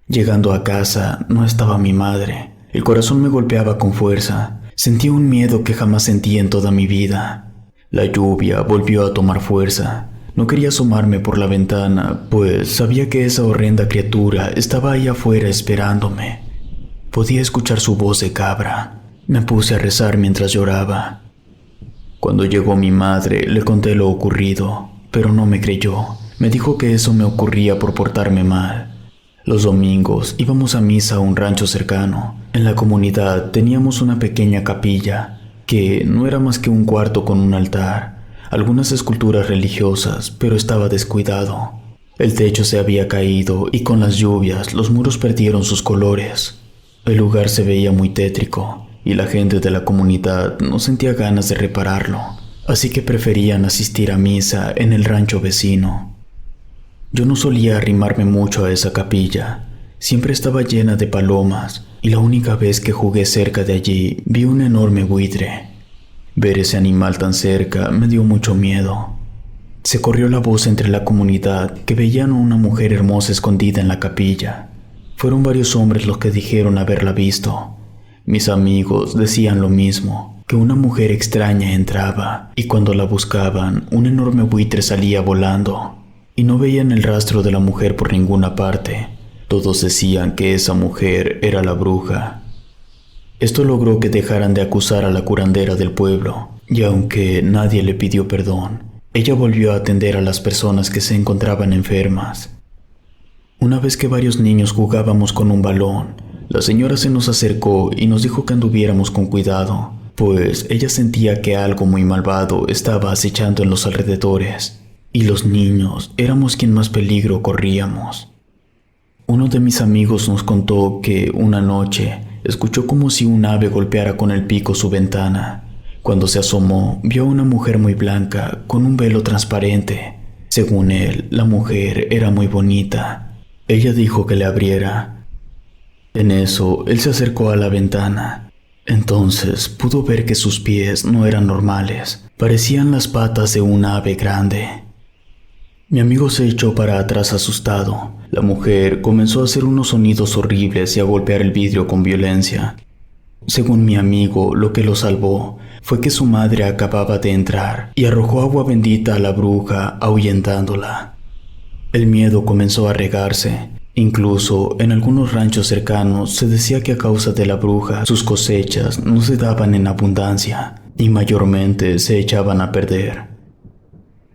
Llegando a casa, no estaba mi madre. El corazón me golpeaba con fuerza. Sentía un miedo que jamás sentí en toda mi vida. La lluvia volvió a tomar fuerza. No quería asomarme por la ventana, pues sabía que esa horrenda criatura estaba ahí afuera esperándome. Podía escuchar su voz de cabra. Me puse a rezar mientras lloraba. Cuando llegó mi madre, le conté lo ocurrido, pero no me creyó. Me dijo que eso me ocurría por portarme mal. Los domingos íbamos a misa a un rancho cercano. En la comunidad teníamos una pequeña capilla, que no era más que un cuarto con un altar, algunas esculturas religiosas, pero estaba descuidado. El techo se había caído y con las lluvias los muros perdieron sus colores. El lugar se veía muy tétrico y la gente de la comunidad no sentía ganas de repararlo, así que preferían asistir a misa en el rancho vecino. Yo no solía arrimarme mucho a esa capilla, siempre estaba llena de palomas y la única vez que jugué cerca de allí vi un enorme buitre. Ver ese animal tan cerca me dio mucho miedo. Se corrió la voz entre la comunidad que veían a una mujer hermosa escondida en la capilla. Fueron varios hombres los que dijeron haberla visto. Mis amigos decían lo mismo, que una mujer extraña entraba y cuando la buscaban, un enorme buitre salía volando. Y no veían el rastro de la mujer por ninguna parte. Todos decían que esa mujer era la bruja. Esto logró que dejaran de acusar a la curandera del pueblo, y aunque nadie le pidió perdón, ella volvió a atender a las personas que se encontraban enfermas. Una vez que varios niños jugábamos con un balón, la señora se nos acercó y nos dijo que anduviéramos con cuidado, pues ella sentía que algo muy malvado estaba acechando en los alrededores, y los niños éramos quien más peligro corríamos. Uno de mis amigos nos contó que una noche escuchó como si un ave golpeara con el pico su ventana. Cuando se asomó, vio a una mujer muy blanca con un velo transparente. Según él, la mujer era muy bonita. Ella dijo que le abriera. En eso, él se acercó a la ventana. Entonces pudo ver que sus pies no eran normales, parecían las patas de un ave grande. Mi amigo se echó para atrás asustado. La mujer comenzó a hacer unos sonidos horribles y a golpear el vidrio con violencia. Según mi amigo, lo que lo salvó fue que su madre acababa de entrar y arrojó agua bendita a la bruja, ahuyentándola. El miedo comenzó a regarse. Incluso en algunos ranchos cercanos se decía que a causa de la bruja sus cosechas no se daban en abundancia y mayormente se echaban a perder.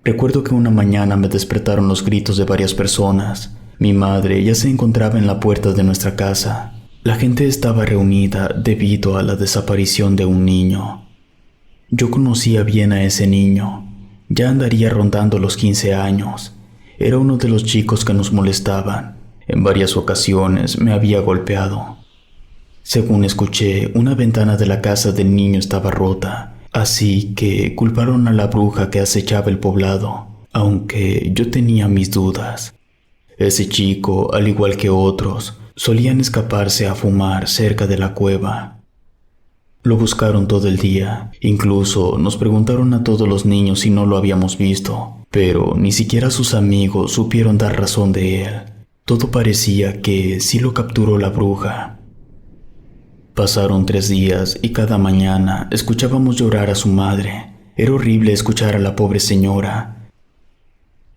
Recuerdo que una mañana me despertaron los gritos de varias personas. Mi madre ya se encontraba en la puerta de nuestra casa. La gente estaba reunida debido a la desaparición de un niño. Yo conocía bien a ese niño. Ya andaría rondando los 15 años. Era uno de los chicos que nos molestaban. En varias ocasiones me había golpeado. Según escuché, una ventana de la casa del niño estaba rota, así que culparon a la bruja que acechaba el poblado, aunque yo tenía mis dudas. Ese chico, al igual que otros, solían escaparse a fumar cerca de la cueva. Lo buscaron todo el día, incluso nos preguntaron a todos los niños si no lo habíamos visto, pero ni siquiera sus amigos supieron dar razón de él. Todo parecía que sí lo capturó la bruja. Pasaron 3 días y cada mañana escuchábamos llorar a su madre. Era horrible escuchar a la pobre señora.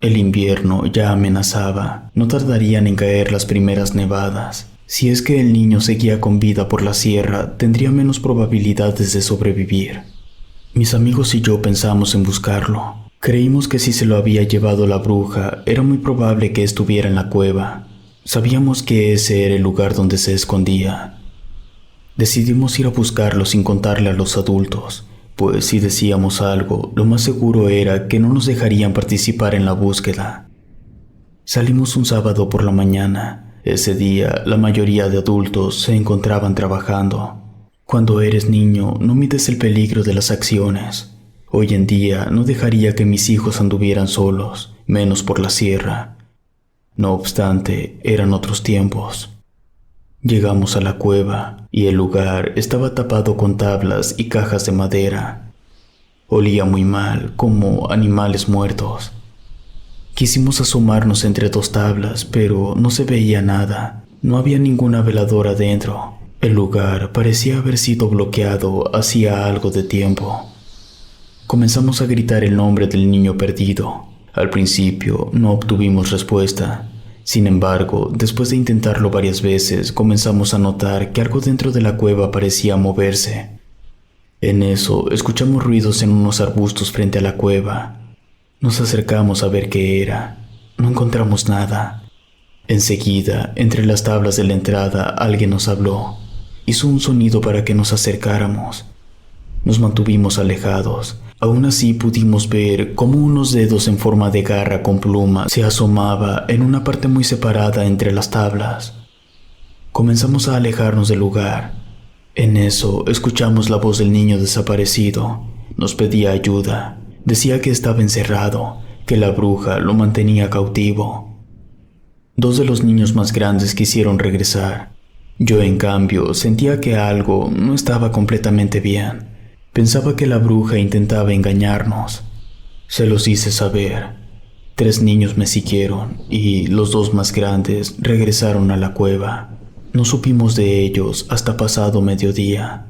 El invierno ya amenazaba. No tardarían en caer las primeras nevadas. Si es que el niño seguía con vida por la sierra, tendría menos probabilidades de sobrevivir. Mis amigos y yo pensamos en buscarlo. Creímos que si se lo había llevado la bruja, era muy probable que estuviera en la cueva. Sabíamos que ese era el lugar donde se escondía. Decidimos ir a buscarlo sin contarle a los adultos, pues si decíamos algo, lo más seguro era que no nos dejarían participar en la búsqueda. Salimos un sábado por la mañana. Ese día, la mayoría de adultos se encontraban trabajando. Cuando eres niño, no mides el peligro de las acciones. Hoy en día no dejaría que mis hijos anduvieran solos, menos por la sierra. No obstante, eran otros tiempos. Llegamos a la cueva y el lugar estaba tapado con tablas y cajas de madera. Olía muy mal, como animales muertos. Quisimos asomarnos entre 2 tablas, pero no se veía nada. No había ninguna veladora dentro. El lugar parecía haber sido bloqueado hacía algo de tiempo. Comenzamos a gritar el nombre del niño perdido. Al principio no obtuvimos respuesta. Sin embargo, después de intentarlo varias veces, comenzamos a notar que algo dentro de la cueva parecía moverse. En eso, escuchamos ruidos en unos arbustos frente a la cueva. Nos acercamos a ver qué era. No encontramos nada. Enseguida, entre las tablas de la entrada, alguien nos habló. Hizo un sonido para que nos acercáramos. Nos mantuvimos alejados. Aún así pudimos ver cómo unos dedos en forma de garra con pluma se asomaba en una parte muy separada entre las tablas. Comenzamos a alejarnos del lugar. En eso, escuchamos la voz del niño desaparecido. Nos pedía ayuda. Decía que estaba encerrado, que la bruja lo mantenía cautivo. Dos de los niños más grandes quisieron regresar. Yo, en cambio, sentía que algo no estaba completamente bien. Pensaba que la bruja intentaba engañarnos. Se los hice saber. 3 niños me siguieron y los 2 más grandes regresaron a la cueva. No supimos de ellos hasta pasado mediodía.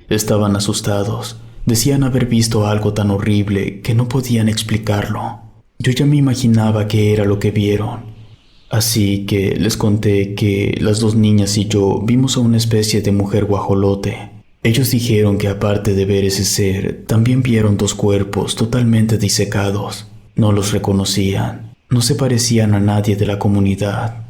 Estaban asustados. Decían haber visto algo tan horrible que no podían explicarlo. Yo ya me imaginaba qué era lo que vieron. Así que les conté que las 2 niñas y yo vimos a una especie de mujer guajolote. Ellos dijeron que aparte de ver ese ser, también vieron 2 cuerpos totalmente disecados. No los reconocían. No se parecían a nadie de la comunidad.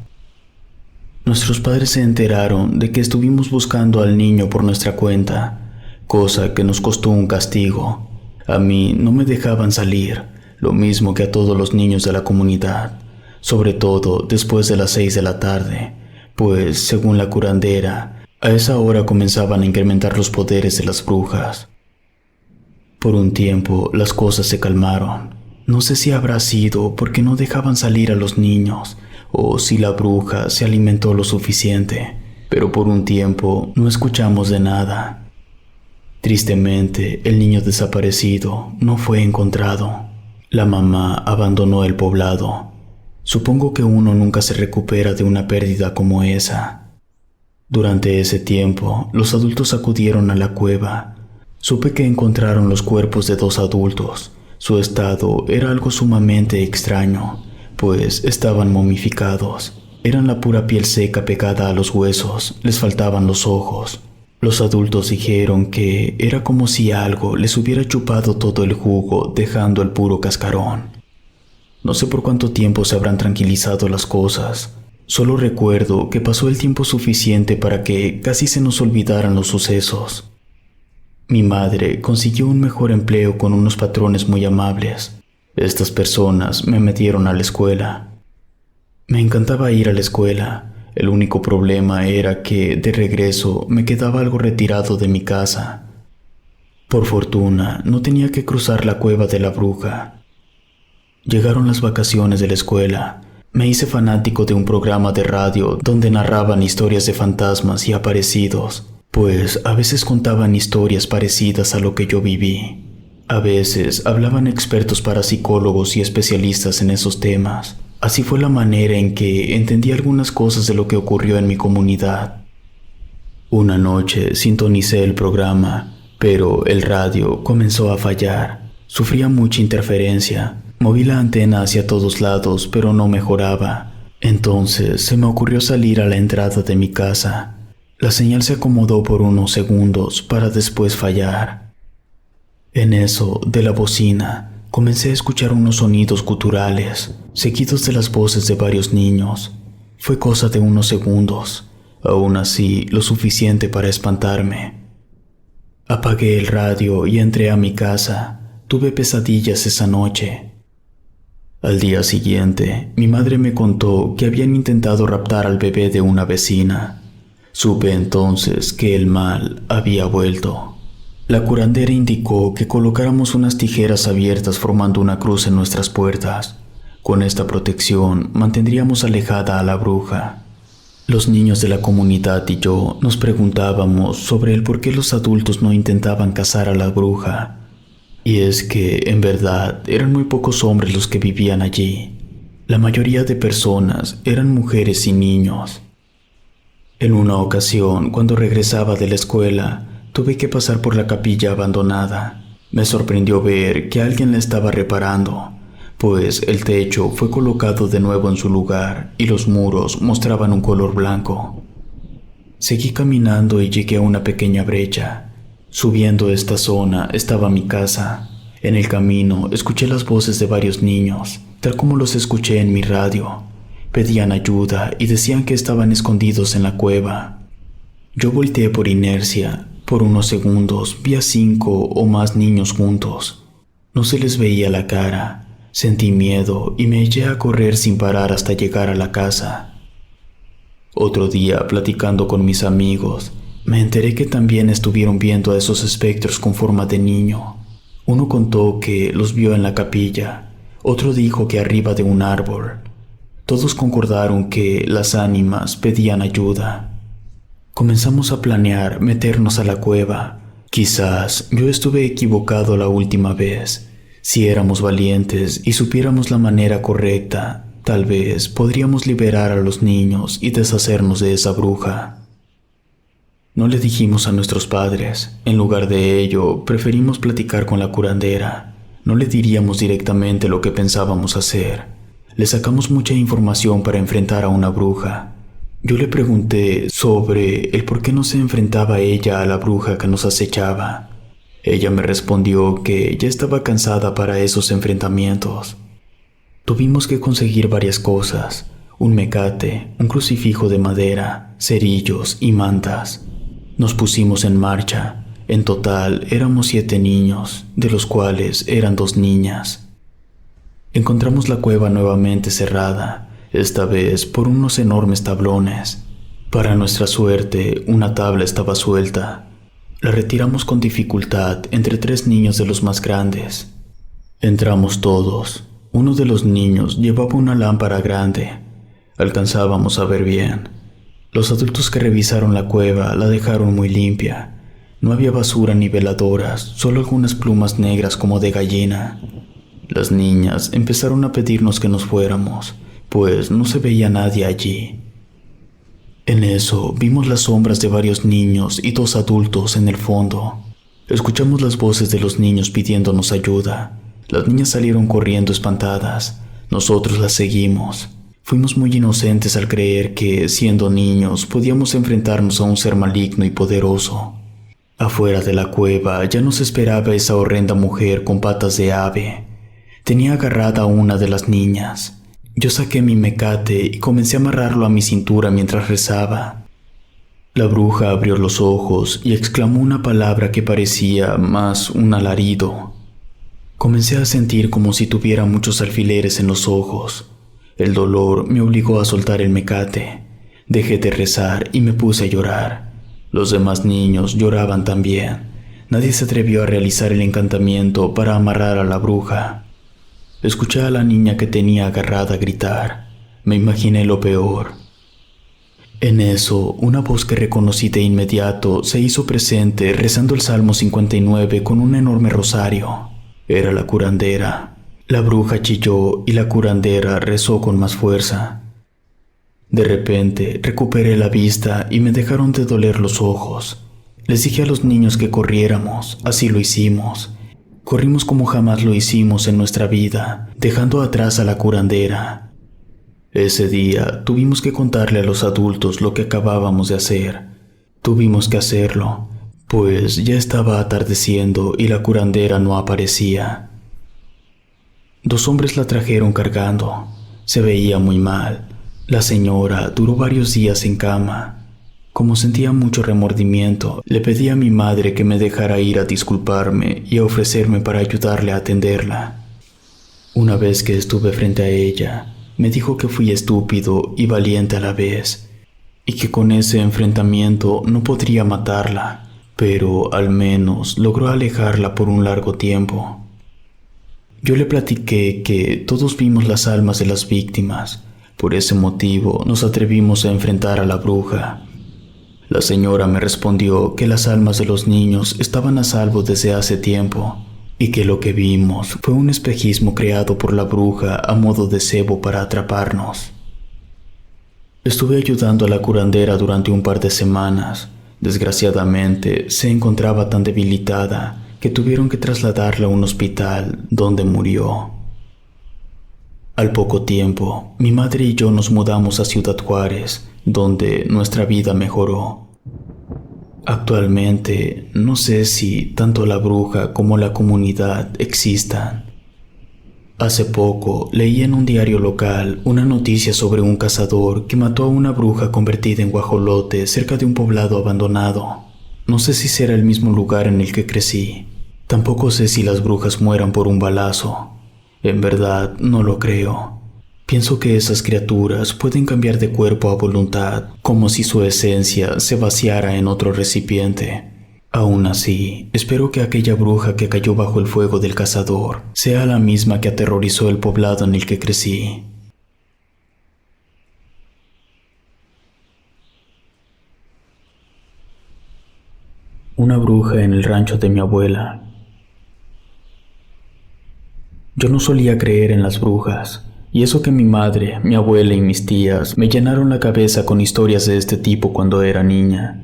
Nuestros padres se enteraron de que estuvimos buscando al niño por nuestra cuenta, cosa que nos costó un castigo. A mí no me dejaban salir, lo mismo que a todos los niños de la comunidad, sobre todo después de las 6 de la tarde, pues, según la curandera, a esa hora comenzaban a incrementar los poderes de las brujas. Por un tiempo las cosas se calmaron. No sé si habrá sido porque no dejaban salir a los niños, o si la bruja se alimentó lo suficiente, pero por un tiempo no escuchamos de nada. Tristemente, el niño desaparecido no fue encontrado. La mamá abandonó el poblado. Supongo que uno nunca se recupera de una pérdida como esa. Durante ese tiempo, los adultos acudieron a la cueva. Supe que encontraron los cuerpos de 2 adultos. Su estado era algo sumamente extraño, pues estaban momificados. Eran la pura piel seca pegada a los huesos, les faltaban los ojos. Los adultos dijeron que era como si algo les hubiera chupado todo el jugo, dejando el puro cascarón. No sé por cuánto tiempo se habrán tranquilizado las cosas. Solo recuerdo que pasó el tiempo suficiente para que casi se nos olvidaran los sucesos. Mi madre consiguió un mejor empleo con unos patrones muy amables. Estas personas me metieron a la escuela. Me encantaba ir a la escuela. El único problema era que, de regreso, me quedaba algo retirado de mi casa. Por fortuna, no tenía que cruzar la cueva de la bruja. Llegaron las vacaciones de la escuela. Me hice fanático de un programa de radio donde narraban historias de fantasmas y aparecidos, pues a veces contaban historias parecidas a lo que yo viví. A veces hablaban expertos parapsicólogos y especialistas en esos temas. Así fue la manera en que entendí algunas cosas de lo que ocurrió en mi comunidad. Una noche sintonicé el programa, pero el radio comenzó a fallar. Sufría mucha interferencia. Moví la antena hacia todos lados, pero no mejoraba. Entonces se me ocurrió salir a la entrada de mi casa. La señal se acomodó por unos segundos para después fallar. En eso, de la bocina, comencé a escuchar unos sonidos guturales, seguidos de las voces de varios niños. Fue cosa de unos segundos, aún así lo suficiente para espantarme. Apagué el radio y entré a mi casa. Tuve pesadillas esa noche. Al día siguiente, mi madre me contó que habían intentado raptar al bebé de una vecina. Supe entonces que el mal había vuelto. La curandera indicó que colocáramos unas tijeras abiertas formando una cruz en nuestras puertas. Con esta protección mantendríamos alejada a la bruja. Los niños de la comunidad y yo nos preguntábamos sobre el por qué los adultos no intentaban cazar a la bruja. Y es que, en verdad, eran muy pocos hombres los que vivían allí. La mayoría de personas eran mujeres y niños. En una ocasión, cuando regresaba de la escuela, tuve que pasar por la capilla abandonada. Me sorprendió ver que alguien la estaba reparando, pues el techo fue colocado de nuevo en su lugar y los muros mostraban un color blanco. Seguí caminando y llegué a una pequeña brecha. Subiendo esta zona estaba mi casa. En el camino escuché las voces de varios niños, tal como los escuché en mi radio. Pedían ayuda y decían que estaban escondidos en la cueva. Yo volteé por inercia. Por unos segundos vi a 5 o más niños juntos. No se les veía la cara. Sentí miedo y me eché a correr sin parar hasta llegar a la casa. Otro día, platicando con mis amigos, me enteré que también estuvieron viendo a esos espectros con forma de niño. Uno contó que los vio en la capilla, otro dijo que arriba de un árbol. Todos concordaron que las ánimas pedían ayuda. Comenzamos a planear meternos a la cueva. Quizás yo estuve equivocado la última vez. Si éramos valientes y supiéramos la manera correcta, tal vez podríamos liberar a los niños y deshacernos de esa bruja. No le dijimos a nuestros padres. En lugar de ello, preferimos platicar con la curandera. No le diríamos directamente lo que pensábamos hacer. Le sacamos mucha información para enfrentar a una bruja. Yo le pregunté sobre el por qué no se enfrentaba ella a la bruja que nos acechaba. Ella me respondió que ya estaba cansada para esos enfrentamientos. Tuvimos que conseguir varias cosas: un mecate, un crucifijo de madera, cerillos y mantas. Nos pusimos en marcha. En total éramos 7 niños, de los cuales eran 2 niñas. Encontramos la cueva nuevamente cerrada, esta vez por unos enormes tablones. Para nuestra suerte, una tabla estaba suelta. La retiramos con dificultad entre 3 niños de los más grandes. Entramos todos. Uno de los niños llevaba una lámpara grande. Alcanzábamos a ver bien. Los adultos que revisaron la cueva la dejaron muy limpia. No había basura ni veladoras, solo algunas plumas negras como de gallina. Las niñas empezaron a pedirnos que nos fuéramos, pues no se veía nadie allí. En eso vimos las sombras de varios niños y 2 adultos en el fondo. Escuchamos las voces de los niños pidiéndonos ayuda. Las niñas salieron corriendo espantadas. Nosotros las seguimos. Fuimos muy inocentes al creer que, siendo niños, podíamos enfrentarnos a un ser maligno y poderoso. Afuera de la cueva ya nos esperaba esa horrenda mujer con patas de ave. Tenía agarrada a una de las niñas. Yo saqué mi mecate y comencé a amarrarlo a mi cintura mientras rezaba. La bruja abrió los ojos y exclamó una palabra que parecía más un alarido. Comencé a sentir como si tuviera muchos alfileres en los ojos. El dolor me obligó a soltar el mecate. Dejé de rezar y me puse a llorar. Los demás niños lloraban también. Nadie se atrevió a realizar el encantamiento para amarrar a la bruja. Escuché a la niña que tenía agarrada gritar. Me imaginé lo peor. En eso, una voz que reconocí de inmediato se hizo presente rezando el Salmo 59 con un enorme rosario. Era la curandera. La bruja chilló y la curandera rezó con más fuerza. De repente recuperé la vista y me dejaron de doler los ojos. Les dije a los niños que corriéramos, así lo hicimos. Corrimos como jamás lo hicimos en nuestra vida, dejando atrás a la curandera. Ese día tuvimos que contarle a los adultos lo que acabábamos de hacer. Tuvimos que hacerlo, pues ya estaba atardeciendo y la curandera no aparecía. 2 hombres la trajeron cargando. Se veía muy mal. La señora duró varios días en cama. Como sentía mucho remordimiento, le pedí a mi madre que me dejara ir a disculparme y a ofrecerme para ayudarle a atenderla. Una vez que estuve frente a ella, me dijo que fui estúpido y valiente a la vez, y que con ese enfrentamiento no podría matarla, pero al menos logró alejarla por un largo tiempo. Yo le platiqué que todos vimos las almas de las víctimas. Por ese motivo nos atrevimos a enfrentar a la bruja. La señora me respondió que las almas de los niños estaban a salvo desde hace tiempo y que lo que vimos fue un espejismo creado por la bruja a modo de cebo para atraparnos. Estuve ayudando a la curandera durante un par de semanas. Desgraciadamente, se encontraba tan debilitada que tuvieron que trasladarla a un hospital donde murió. Al poco tiempo, mi madre y yo nos mudamos a Ciudad Juárez, donde nuestra vida mejoró. Actualmente no sé si tanto la bruja como la comunidad existan. Hace poco leí en un diario local una noticia sobre un cazador que mató a una bruja convertida en guajolote cerca de un poblado abandonado. No sé si será el mismo lugar en el que crecí. Tampoco sé si las brujas mueran por un balazo. En verdad, no lo creo. Pienso que esas criaturas pueden cambiar de cuerpo a voluntad, como si su esencia se vaciara en otro recipiente. Aún así, espero que aquella bruja que cayó bajo el fuego del cazador sea la misma que aterrorizó el poblado en el que crecí. Una bruja en el rancho de mi abuela. Yo no solía creer en las brujas, y eso que mi madre, mi abuela y mis tías me llenaron la cabeza con historias de este tipo cuando era niña.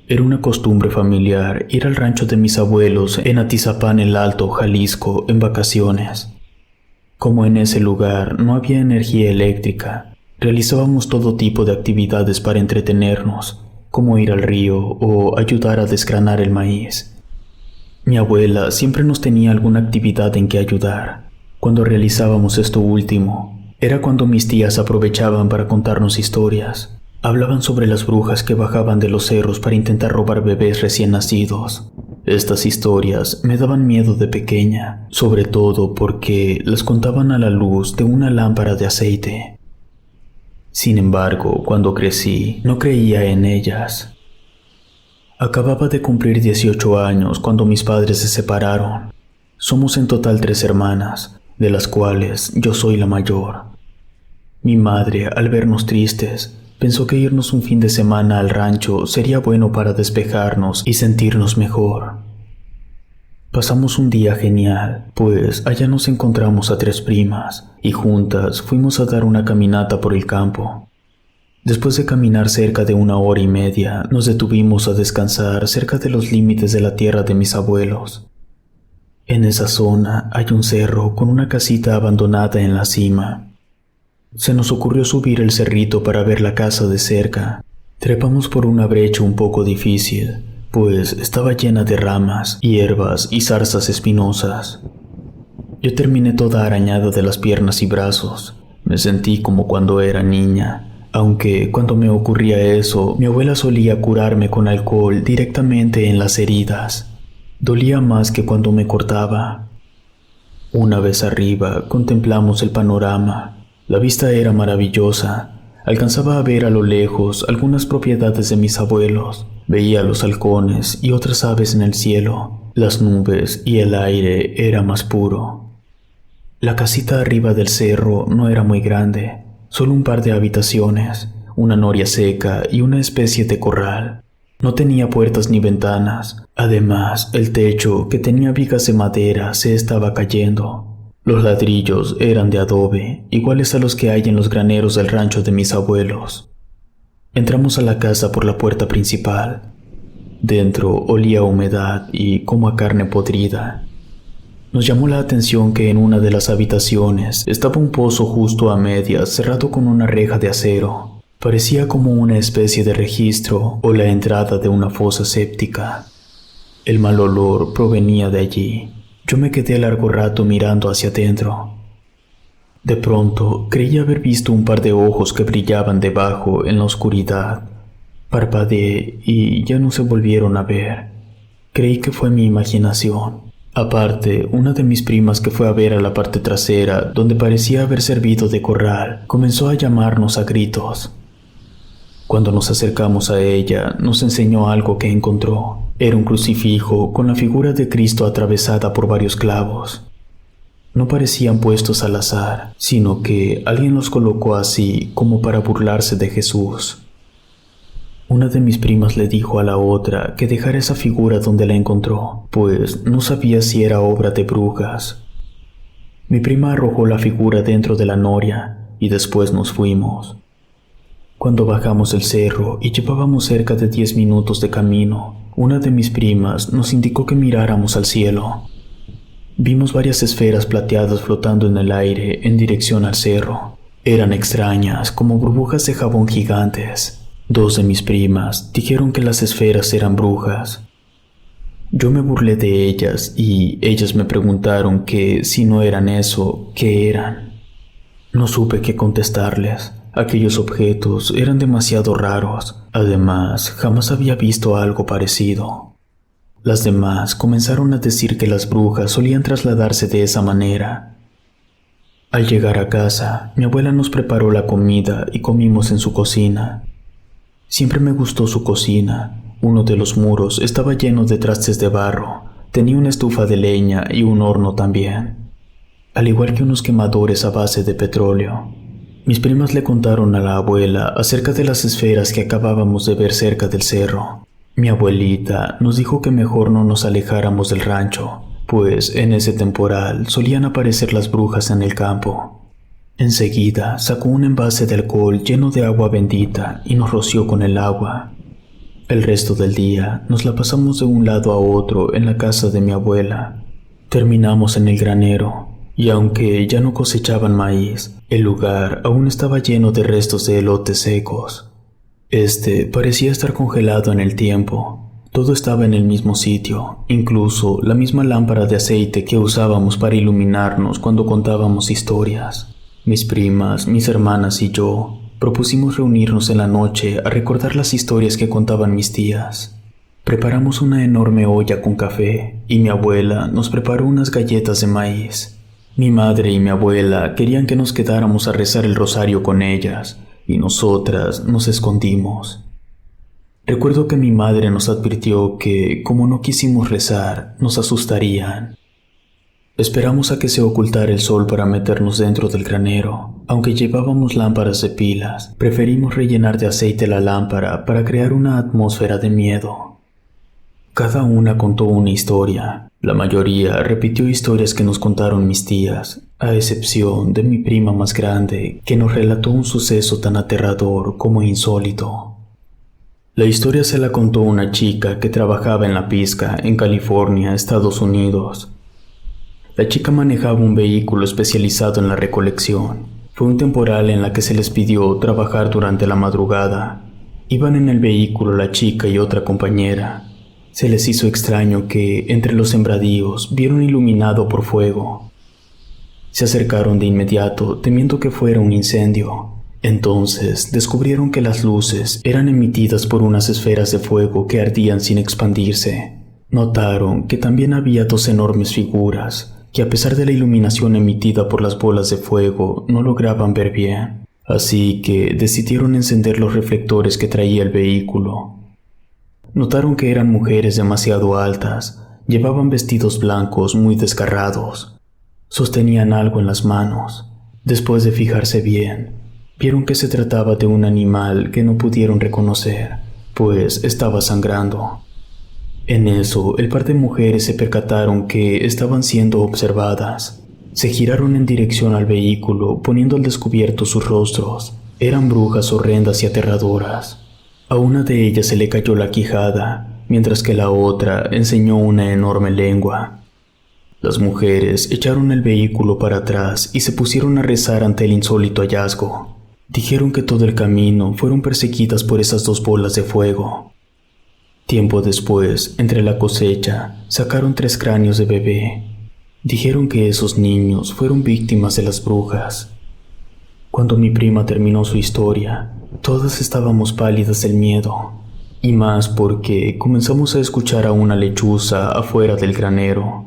Era una costumbre familiar ir al rancho de mis abuelos en Atizapán el Alto, Jalisco, en vacaciones. Como en ese lugar no había energía eléctrica, realizábamos todo tipo de actividades para entretenernos, como ir al río o ayudar a desgranar el maíz. Mi abuela siempre nos tenía alguna actividad en que ayudar. Cuando realizábamos esto último, era cuando mis tías aprovechaban para contarnos historias. Hablaban sobre las brujas que bajaban de los cerros para intentar robar bebés recién nacidos. Estas historias me daban miedo de pequeña, sobre todo porque las contaban a la luz de una lámpara de aceite. Sin embargo, cuando crecí, no creía en ellas. Acababa de cumplir 18 años cuando mis padres se separaron. Somos en total 3 hermanas, de las cuales yo soy la mayor. Mi madre, al vernos tristes, pensó que irnos un fin de semana al rancho sería bueno para despejarnos y sentirnos mejor. Pasamos un día genial, pues allá nos encontramos a 3 primas y juntas fuimos a dar una caminata por el campo. Después de caminar cerca de 1 hora y media, nos detuvimos a descansar cerca de los límites de la tierra de mis abuelos. En esa zona hay un cerro con una casita abandonada en la cima. Se nos ocurrió subir el cerrito para ver la casa de cerca. Trepamos por una brecha un poco difícil, pues estaba llena de ramas, hierbas y zarzas espinosas. Yo terminé toda arañada de las piernas y brazos. Me sentí como cuando era niña, aunque cuando me ocurría eso, mi abuela solía curarme con alcohol directamente en las heridas. Dolía más que cuando me cortaba. Una vez arriba, contemplamos el panorama. La vista era maravillosa. Alcanzaba a ver a lo lejos algunas propiedades de mis abuelos. Veía los halcones y otras aves en el cielo. Las nubes y el aire era más puro. La casita arriba del cerro no era muy grande, solo un par de habitaciones, una noria seca y una especie de corral. No tenía puertas ni ventanas. Además, el techo, que tenía vigas de madera, se estaba cayendo. Los ladrillos eran de adobe, iguales a los que hay en los graneros del rancho de mis abuelos. Entramos a la casa por la puerta principal. Dentro olía a humedad y como a carne podrida. Nos llamó la atención que en una de las habitaciones estaba un pozo justo a medias, cerrado con una reja de acero. Parecía como una especie de registro o la entrada de una fosa séptica. El mal olor provenía de allí. Yo me quedé largo rato mirando hacia adentro. De pronto, creí haber visto un par de ojos que brillaban debajo en la oscuridad. Parpadeé y ya no se volvieron a ver. Creí que fue mi imaginación. Aparte, una de mis primas que fue a ver a la parte trasera, donde parecía haber servido de corral, comenzó a llamarnos a gritos. Cuando nos acercamos a ella, nos enseñó algo que encontró. Era un crucifijo con la figura de Cristo atravesada por varios clavos. No parecían puestos al azar, sino que alguien los colocó así como para burlarse de Jesús. Una de mis primas le dijo a la otra que dejara esa figura donde la encontró, pues no sabía si era obra de brujas. Mi prima arrojó la figura dentro de la noria y después nos fuimos. Cuando bajamos el cerro y llevábamos cerca de 10 minutos de camino, una de mis primas nos indicó que miráramos al cielo. Vimos varias esferas plateadas flotando en el aire en dirección al cerro. Eran extrañas, como burbujas de jabón gigantes. Dos de mis primas dijeron que las esferas eran brujas. Yo me burlé de ellas y ellas me preguntaron que si no eran eso, ¿qué eran? No supe qué contestarles. Aquellos objetos eran demasiado raros. Además, jamás había visto algo parecido. Las demás comenzaron a decir que las brujas solían trasladarse de esa manera. Al llegar a casa, mi abuela nos preparó la comida y comimos en su cocina. Siempre me gustó su cocina. Uno de los muros estaba lleno de trastes de barro, tenía una estufa de leña y un horno también, al igual que unos quemadores a base de petróleo. Mis primas le contaron a la abuela acerca de las esferas que acabábamos de ver cerca del cerro. Mi abuelita nos dijo que mejor no nos alejáramos del rancho, pues en ese temporal solían aparecer las brujas en el campo. Enseguida sacó un envase de alcohol lleno de agua bendita y nos roció con el agua. El resto del día nos la pasamos de un lado a otro en la casa de mi abuela. Terminamos en el granero, y aunque ya no cosechaban maíz, el lugar aún estaba lleno de restos de elotes secos. Este parecía estar congelado en el tiempo. Todo estaba en el mismo sitio, incluso la misma lámpara de aceite que usábamos para iluminarnos cuando contábamos historias. Mis primas, mis hermanas y yo propusimos reunirnos en la noche a recordar las historias que contaban mis tías. Preparamos una enorme olla con café y mi abuela nos preparó unas galletas de maíz. Mi madre y mi abuela querían que nos quedáramos a rezar el rosario con ellas, y nosotras nos escondimos. Recuerdo que mi madre nos advirtió que, como no quisimos rezar, nos asustarían. Esperamos a que se ocultara el sol para meternos dentro del granero. Aunque llevábamos lámparas de pilas, preferimos rellenar de aceite la lámpara para crear una atmósfera de miedo. Cada una contó una historia. La mayoría repitió historias que nos contaron mis tías, a excepción de mi prima más grande, que nos relató un suceso tan aterrador como insólito. La historia se la contó una chica que trabajaba en la pizca en California, Estados Unidos. La chica manejaba un vehículo especializado en la recolección. Fue un temporal en la que se les pidió trabajar durante la madrugada. Iban en el vehículo la chica y otra compañera. Se les hizo extraño que, entre los sembradíos, vieron iluminado por fuego. Se acercaron de inmediato, temiendo que fuera un incendio. Entonces, descubrieron que las luces eran emitidas por unas esferas de fuego que ardían sin expandirse. Notaron que también había dos enormes figuras, que a pesar de la iluminación emitida por las bolas de fuego, no lograban ver bien. Así que decidieron encender los reflectores que traía el vehículo. Notaron que eran mujeres demasiado altas, llevaban vestidos blancos muy desgarrados. Sostenían algo en las manos. Después de fijarse bien, vieron que se trataba de un animal que no pudieron reconocer, pues estaba sangrando. En eso, el par de mujeres se percataron que estaban siendo observadas. Se giraron en dirección al vehículo, poniendo al descubierto sus rostros. Eran brujas horrendas y aterradoras. A una de ellas se le cayó la quijada, mientras que la otra enseñó una enorme lengua. Las mujeres echaron el vehículo para atrás y se pusieron a rezar ante el insólito hallazgo. Dijeron que todo el camino fueron perseguidas por esas dos bolas de fuego. Tiempo después, entre la cosecha, sacaron 3 cráneos de bebé. Dijeron que esos niños fueron víctimas de las brujas. Cuando mi prima terminó su historia, todas estábamos pálidas del miedo, y más porque comenzamos a escuchar a una lechuza afuera del granero.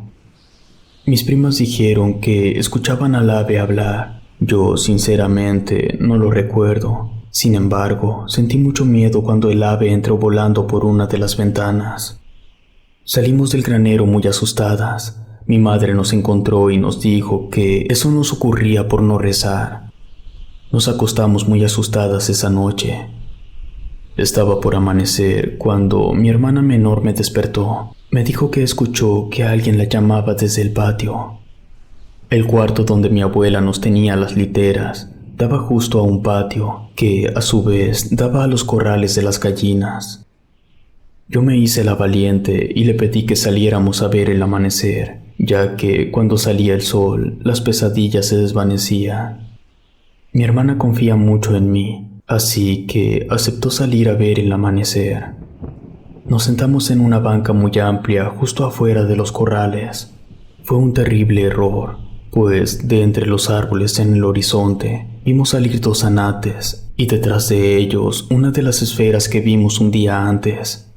Mis primas dijeron que escuchaban al ave hablar. Yo, sinceramente, no lo recuerdo. Sin embargo, sentí mucho miedo cuando el ave entró volando por una de las ventanas. Salimos del granero muy asustadas. Mi madre nos encontró y nos dijo que eso nos ocurría por no rezar. Nos acostamos muy asustadas esa noche. Estaba por amanecer cuando mi hermana menor me despertó. Me dijo que escuchó que alguien la llamaba desde el patio. El cuarto donde mi abuela nos tenía las literas daba justo a un patio que, a su vez, daba a los corrales de las gallinas. Yo me hice la valiente y le pedí que saliéramos a ver el amanecer, ya que cuando salía el sol, las pesadillas se desvanecían. Mi hermana confía mucho en mí. así que aceptó salir a ver el amanecer. Nos sentamos en una banca muy amplia justo afuera de los corrales. Fue un terrible error, pues de entre los árboles en el horizonte vimos salir dos anates y detrás de ellos una de las esferas que vimos un día antes.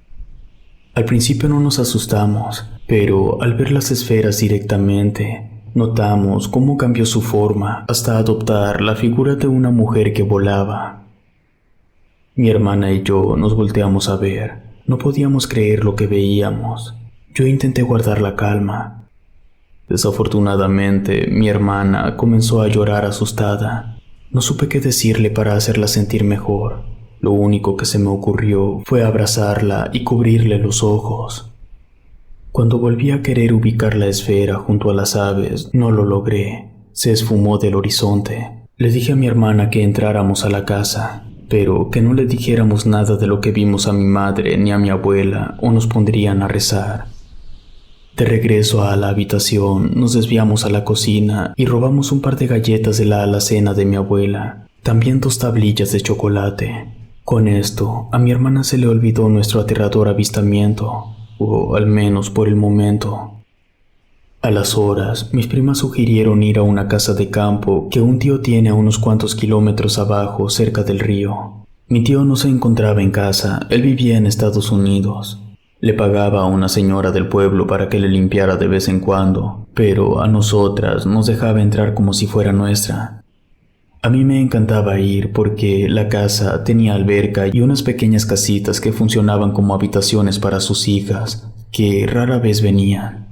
Al principio no nos asustamos, pero al ver las esferas directamente, notamos cómo cambió su forma hasta adoptar la figura de una mujer que volaba. Mi hermana y yo nos volteamos a ver. No podíamos creer lo que veíamos. Yo intenté guardar la calma. Desafortunadamente, mi hermana comenzó a llorar asustada. No supe qué decirle para hacerla sentir mejor. Lo único que se me ocurrió fue abrazarla y cubrirle los ojos. Cuando volví a querer ubicar la esfera junto a las aves, no lo logré. Se esfumó del horizonte. Le dije a mi hermana que entráramos a la casa, pero que no le dijéramos nada de lo que vimos a mi madre ni a mi abuela o nos pondrían a rezar. De regreso a la habitación, nos desviamos a la cocina y robamos un par de galletas de la alacena de mi abuela, también 2 tablillas de chocolate. Con esto, a mi hermana se le olvidó nuestro aterrador avistamiento, o al menos por el momento. A las horas, mis primas sugirieron ir a una casa de campo que un tío tiene a unos cuantos kilómetros abajo, cerca del río. Mi tío no se encontraba en casa, él vivía en Estados Unidos. Le pagaba a una señora del pueblo para que le limpiara de vez en cuando, pero a nosotras nos dejaba entrar como si fuera nuestra. A mí me encantaba ir porque la casa tenía alberca y unas pequeñas casitas que funcionaban como habitaciones para sus hijas, que rara vez venían.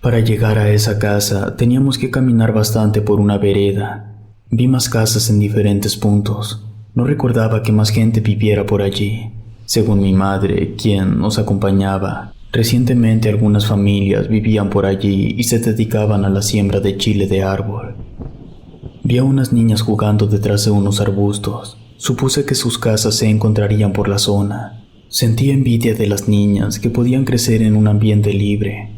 Para llegar a esa casa teníamos que caminar bastante por una vereda. Vi más casas en diferentes puntos. No recordaba que más gente viviera por allí. Según mi madre, quien nos acompañaba, recientemente algunas familias vivían por allí y se dedicaban a la siembra de chile de árbol. Vi a unas niñas jugando detrás de unos arbustos. Supuse que sus casas se encontrarían por la zona. Sentí envidia de las niñas que podían crecer en un ambiente libre.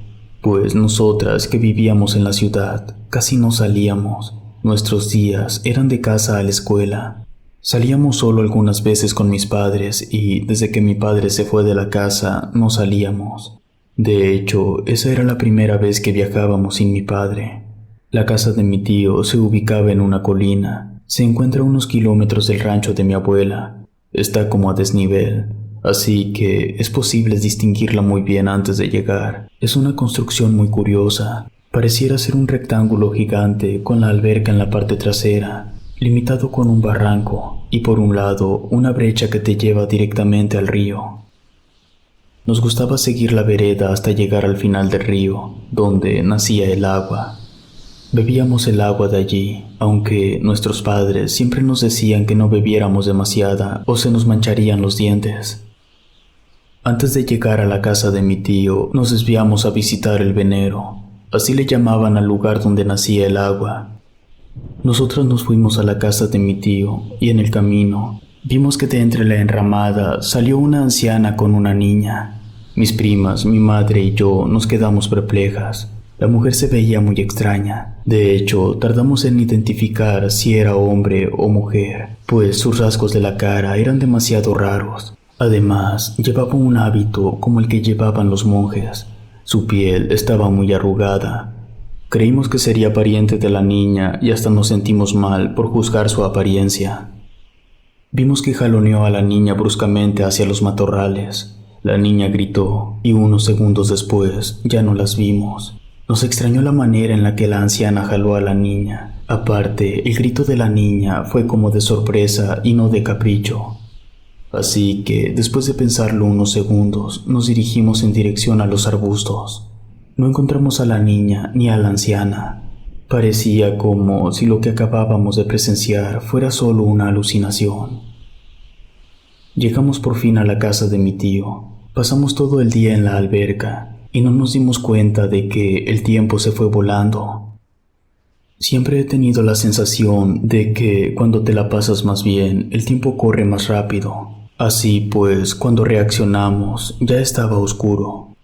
Pues nosotras que vivíamos en la ciudad casi no salíamos. Nuestros días eran de casa a la escuela. Salíamos solo algunas veces con mis padres y desde que mi padre se fue de la casa no salíamos. De hecho, esa era la primera vez que viajábamos sin mi padre. La casa de mi tío se ubicaba en una colina. Se encuentra a unos kilómetros del rancho de mi abuela. Está como a desnivel, así que es posible distinguirla muy bien antes de llegar. Es una construcción muy curiosa. Pareciera ser un rectángulo gigante con la alberca en la parte trasera, limitado con un barranco y por un lado una brecha que te lleva directamente al río. Nos gustaba seguir la vereda hasta llegar al final del río, donde nacía el agua. Bebíamos el agua de allí, aunque nuestros padres siempre nos decían que no bebiéramos demasiada o se nos mancharían los dientes. Antes de llegar a la casa de mi tío, nos desviamos a visitar el venero. Así le llamaban al lugar donde nacía el agua. Nosotros nos fuimos a la casa de mi tío y en el camino vimos que de entre la enramada salió una anciana con una niña. Mis primas, mi madre y yo nos quedamos perplejas. La mujer se veía muy extraña. De hecho, tardamos en identificar si era hombre o mujer, pues sus rasgos de la cara eran demasiado raros. Además, llevaba un hábito como el que llevaban los monjes. Su piel estaba muy arrugada. Creímos que sería pariente de la niña y hasta nos sentimos mal por juzgar su apariencia. Vimos que jaloneó a la niña bruscamente hacia los matorrales. La niña gritó y unos segundos después ya no las vimos. Nos extrañó la manera en la que la anciana jaló a la niña. Aparte, el grito de la niña fue como de sorpresa y no de capricho. Así que, después de pensarlo unos segundos, nos dirigimos en dirección a los arbustos. No encontramos a la niña ni a la anciana. Parecía como si lo que acabábamos de presenciar fuera solo una alucinación. Llegamos por fin a la casa de mi tío. Pasamos todo el día en la alberca y no nos dimos cuenta de que el tiempo se fue volando. Siempre he tenido la sensación de que cuando te la pasas más bien, el tiempo corre más rápido. Así pues, cuando reaccionamos, ya estaba oscuro.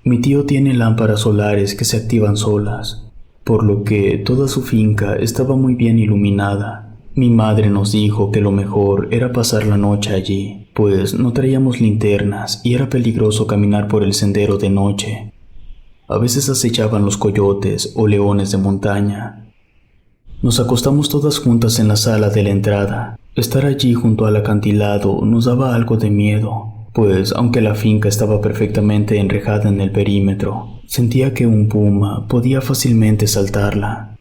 Mi tío tiene lámparas solares que se activan solas, por lo que toda su finca estaba muy bien iluminada. Mi madre nos dijo que lo mejor era pasar la noche allí, pues no traíamos linternas y era peligroso caminar por el sendero de noche. A veces acechaban los coyotes o leones de montaña. Nos acostamos todas juntas en la sala de la entrada. Estar allí junto al acantilado nos daba algo de miedo, pues aunque la finca estaba perfectamente enrejada en el perímetro, sentía que un puma podía fácilmente saltarla.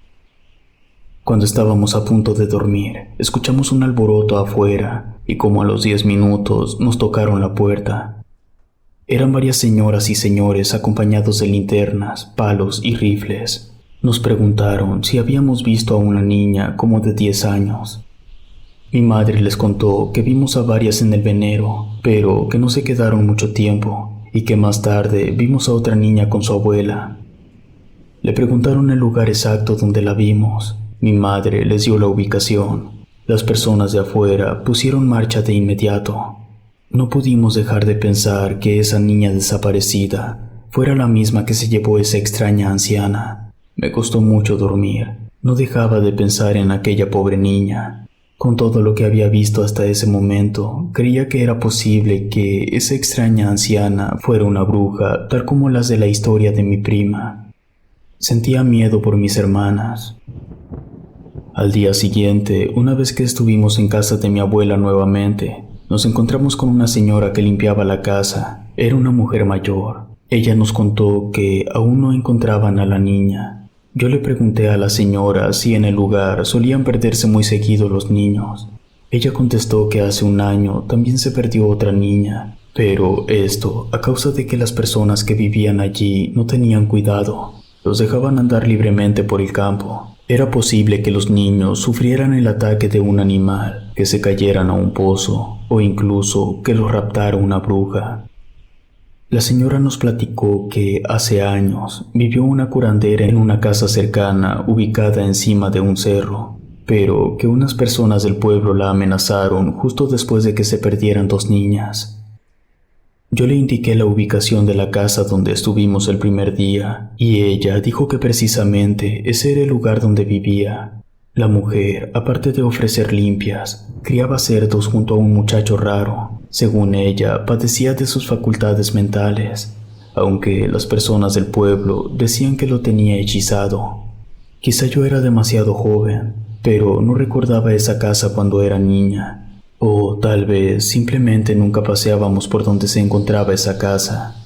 Cuando estábamos a punto de dormir, escuchamos un alboroto afuera y como a los 10 minutos nos tocaron la puerta. Eran varias señoras y señores acompañados de linternas, palos y rifles. Nos preguntaron si habíamos visto a una niña como de 10 años. Mi madre les contó que vimos a varias en el venero, pero que no se quedaron mucho tiempo y que más tarde vimos a otra niña con su abuela. Le preguntaron el lugar exacto donde la vimos. Mi madre les dio la ubicación. Las personas de afuera pusieron marcha de inmediato. No pudimos dejar de pensar que esa niña desaparecida fuera la misma que se llevó esa extraña anciana. Me costó mucho dormir. No dejaba de pensar en aquella pobre niña. Con todo lo que había visto hasta ese momento, creía que era posible que esa extraña anciana fuera una bruja, tal como las de la historia de mi prima. Sentía miedo por mis hermanas. Al día siguiente, una vez que estuvimos en casa de mi abuela nuevamente, nos encontramos con una señora que limpiaba la casa. Era una mujer mayor. Ella nos contó que aún no encontraban a la niña. Yo le pregunté a la señora si en el lugar solían perderse muy seguido los niños. Ella contestó que hace un año también se perdió otra niña, pero esto a causa de que las personas que vivían allí no tenían cuidado. Los dejaban andar libremente por el campo. Era posible que los niños sufrieran el ataque de un animal, que se cayeran a un pozo o incluso que los raptara una bruja. La señora nos platicó que hace años vivió una curandera en una casa cercana ubicada encima de un cerro, pero que unas personas del pueblo la amenazaron justo después de que se perdieran 2 niñas. Yo le indiqué la ubicación de la casa donde estuvimos el primer día, y ella dijo que precisamente ese era el lugar donde vivía. La mujer, aparte de ofrecer limpias, criaba cerdos junto a un muchacho raro. Según ella, padecía de sus facultades mentales, aunque las personas del pueblo decían que lo tenía hechizado. Quizá yo era demasiado joven, pero no recordaba esa casa cuando era niña. O tal vez simplemente nunca paseábamos por donde se encontraba esa casa.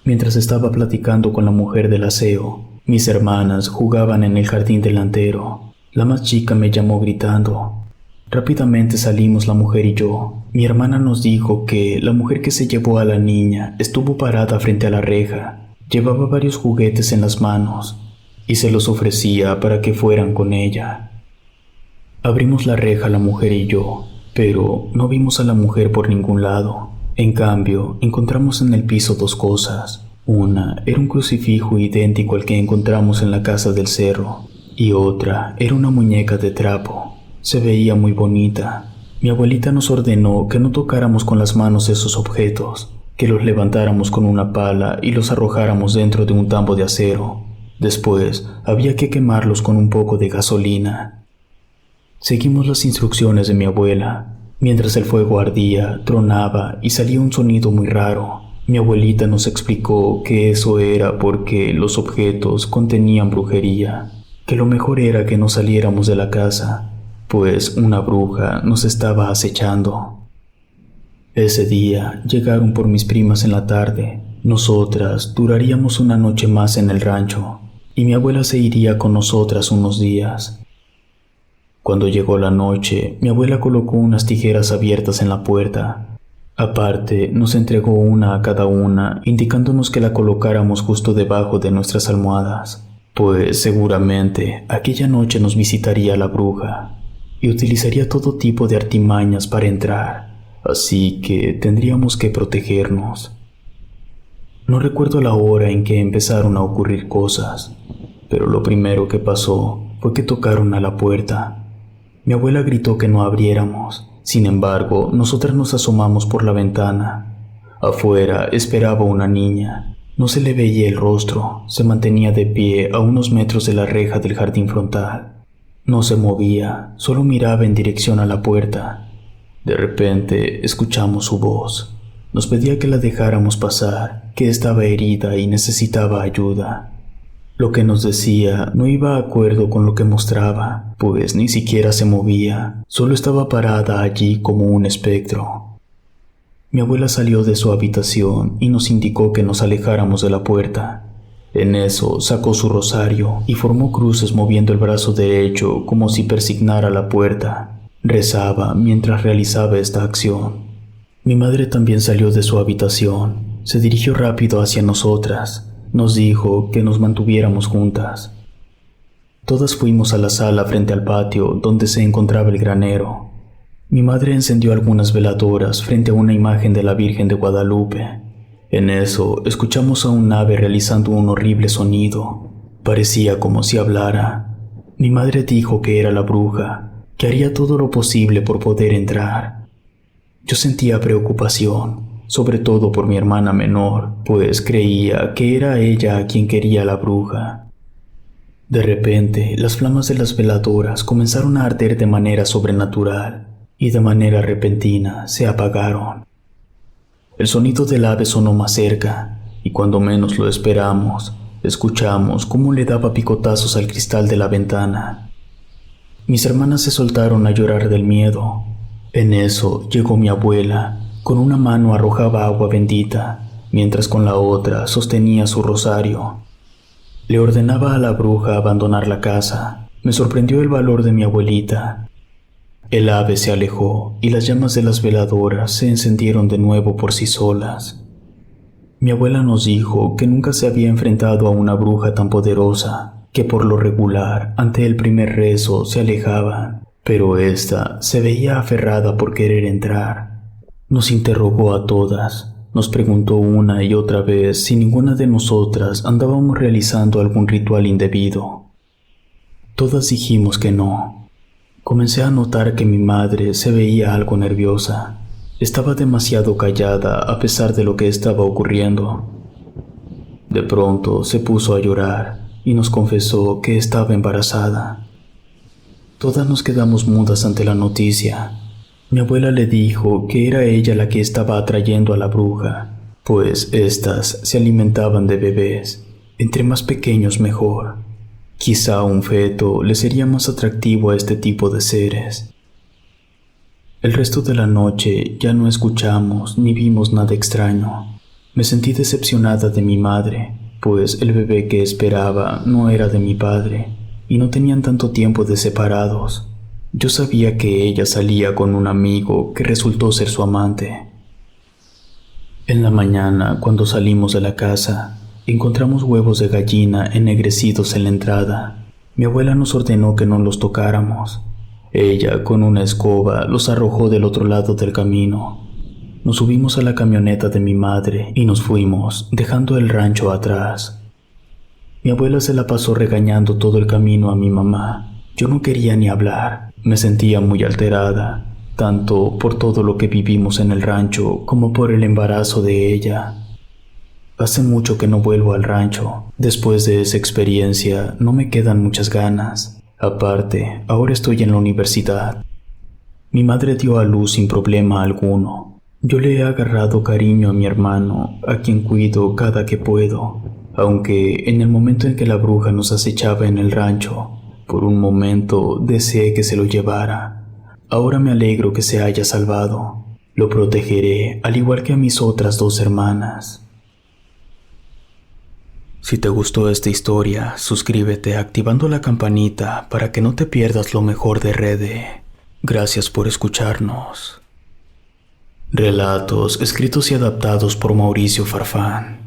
Mientras estaba platicando con la mujer del aseo, mis hermanas jugaban en el jardín delantero. La más chica me llamó gritando. Rápidamente salimos la mujer y yo. Mi hermana nos dijo que la mujer que se llevó a la niña estuvo parada frente a la reja. Llevaba varios juguetes en las manos y se los ofrecía para que fueran con ella. Abrimos la reja la mujer y yo, pero no vimos a la mujer por ningún lado. En cambio, encontramos en el piso 2 cosas. Una era un crucifijo idéntico al que encontramos en la casa del cerro, y otra era una muñeca de trapo. Se veía muy bonita. Mi abuelita nos ordenó que no tocáramos con las manos esos objetos, que los levantáramos con una pala y los arrojáramos dentro de un tambo de acero. Después, había que quemarlos con un poco de gasolina. Seguimos las instrucciones de mi abuela. Mientras el fuego ardía, tronaba y salía un sonido muy raro. Mi abuelita nos explicó que eso era porque los objetos contenían brujería, que lo mejor era que no saliéramos de la casa, pues una bruja nos estaba acechando. Ese día llegaron por mis primas en la tarde. Nosotras duraríamos una noche más en el rancho, y mi abuela se iría con nosotras unos días. Cuando llegó la noche, mi abuela colocó unas tijeras abiertas en la puerta. Aparte, nos entregó una a cada una, indicándonos que la colocáramos justo debajo de nuestras almohadas, pues seguramente aquella noche nos visitaría la bruja y utilizaría todo tipo de artimañas para entrar, así que tendríamos que protegernos. No recuerdo la hora en que empezaron a ocurrir cosas, pero lo primero que pasó fue que tocaron a la puerta. Mi abuela gritó que no abriéramos. Sin embargo, nosotras nos asomamos por la ventana. Afuera esperaba una niña. No se le veía el rostro. Se mantenía de pie a unos metros de la reja del jardín frontal. No se movía, solo miraba en dirección a la puerta. De repente escuchamos su voz. Nos pedía que la dejáramos pasar, que estaba herida y necesitaba ayuda. Lo que nos decía no iba de acuerdo con lo que mostraba, pues ni siquiera se movía, solo estaba parada allí como un espectro. Mi abuela salió de su habitación y nos indicó que nos alejáramos de la puerta. En eso sacó su rosario y formó cruces moviendo el brazo derecho como si persignara la puerta. Rezaba mientras realizaba esta acción. Mi madre también salió de su habitación. Se dirigió rápido hacia nosotras. Nos dijo que nos mantuviéramos juntas. Todas fuimos a la sala frente al patio donde se encontraba el granero. Mi madre encendió algunas veladoras frente a una imagen de la Virgen de Guadalupe. En eso escuchamos a un ave realizando un horrible sonido. Parecía como si hablara. Mi madre dijo que era la bruja, que haría todo lo posible por poder entrar. Yo sentía preocupación, sobre todo por mi hermana menor, pues creía que era ella a quien quería la bruja. De repente, las flamas de las veladoras comenzaron a arder de manera sobrenatural y de manera repentina se apagaron. El sonido del ave sonó más cerca y cuando menos lo esperamos, escuchamos cómo le daba picotazos al cristal de la ventana. Mis hermanas se soltaron a llorar del miedo. En eso llegó mi abuela. Con una mano arrojaba agua bendita, mientras con la otra sostenía su rosario. Le ordenaba a la bruja abandonar la casa. Me sorprendió el valor de mi abuelita. El ave se alejó y las llamas de las veladoras se encendieron de nuevo por sí solas. Mi abuela nos dijo que nunca se había enfrentado a una bruja tan poderosa, que por lo regular, ante el primer rezo, se alejaban, pero ésta se veía aferrada por querer entrar. Nos interrogó a todas, nos preguntó una y otra vez si ninguna de nosotras andábamos realizando algún ritual indebido. Todas dijimos que no. Comencé a notar que mi madre se veía algo nerviosa. Estaba demasiado callada a pesar de lo que estaba ocurriendo. De pronto se puso a llorar y nos confesó que estaba embarazada. Todas nos quedamos mudas ante la noticia. Mi abuela le dijo que era ella la que estaba atrayendo a la bruja, pues éstas se alimentaban de bebés, entre más pequeños mejor. Quizá un feto le sería más atractivo a este tipo de seres. El resto de la noche ya no escuchamos ni vimos nada extraño. Me sentí decepcionada de mi madre, pues el bebé que esperaba no era de mi padre y no tenían tanto tiempo de separados. Yo sabía que ella salía con un amigo que resultó ser su amante. En la mañana, cuando salimos de la casa, encontramos huevos de gallina ennegrecidos en la entrada. Mi abuela nos ordenó que no los tocáramos. Ella, con una escoba, los arrojó del otro lado del camino. Nos subimos a la camioneta de mi madre y nos fuimos, dejando el rancho atrás. Mi abuela se la pasó regañando todo el camino a mi mamá. Yo no quería ni hablar. Me sentía muy alterada, tanto por todo lo que vivimos en el rancho como por el embarazo de ella. Hace mucho que no vuelvo al rancho. Después de esa experiencia no me quedan muchas ganas. Aparte, ahora estoy en la universidad. Mi madre dio a luz sin problema alguno. Yo le he agarrado cariño a mi hermano, a quien cuido cada que puedo, aunque en el momento en que la bruja nos acechaba en el rancho, por un momento deseé que se lo llevara. Ahora me alegro que se haya salvado. Lo protegeré, al igual que a mis otras 2 hermanas. Si te gustó esta historia, suscríbete activando la campanita para que no te pierdas lo mejor de Rede. Gracias por escucharnos. Relatos escritos y adaptados por Mauricio Farfán.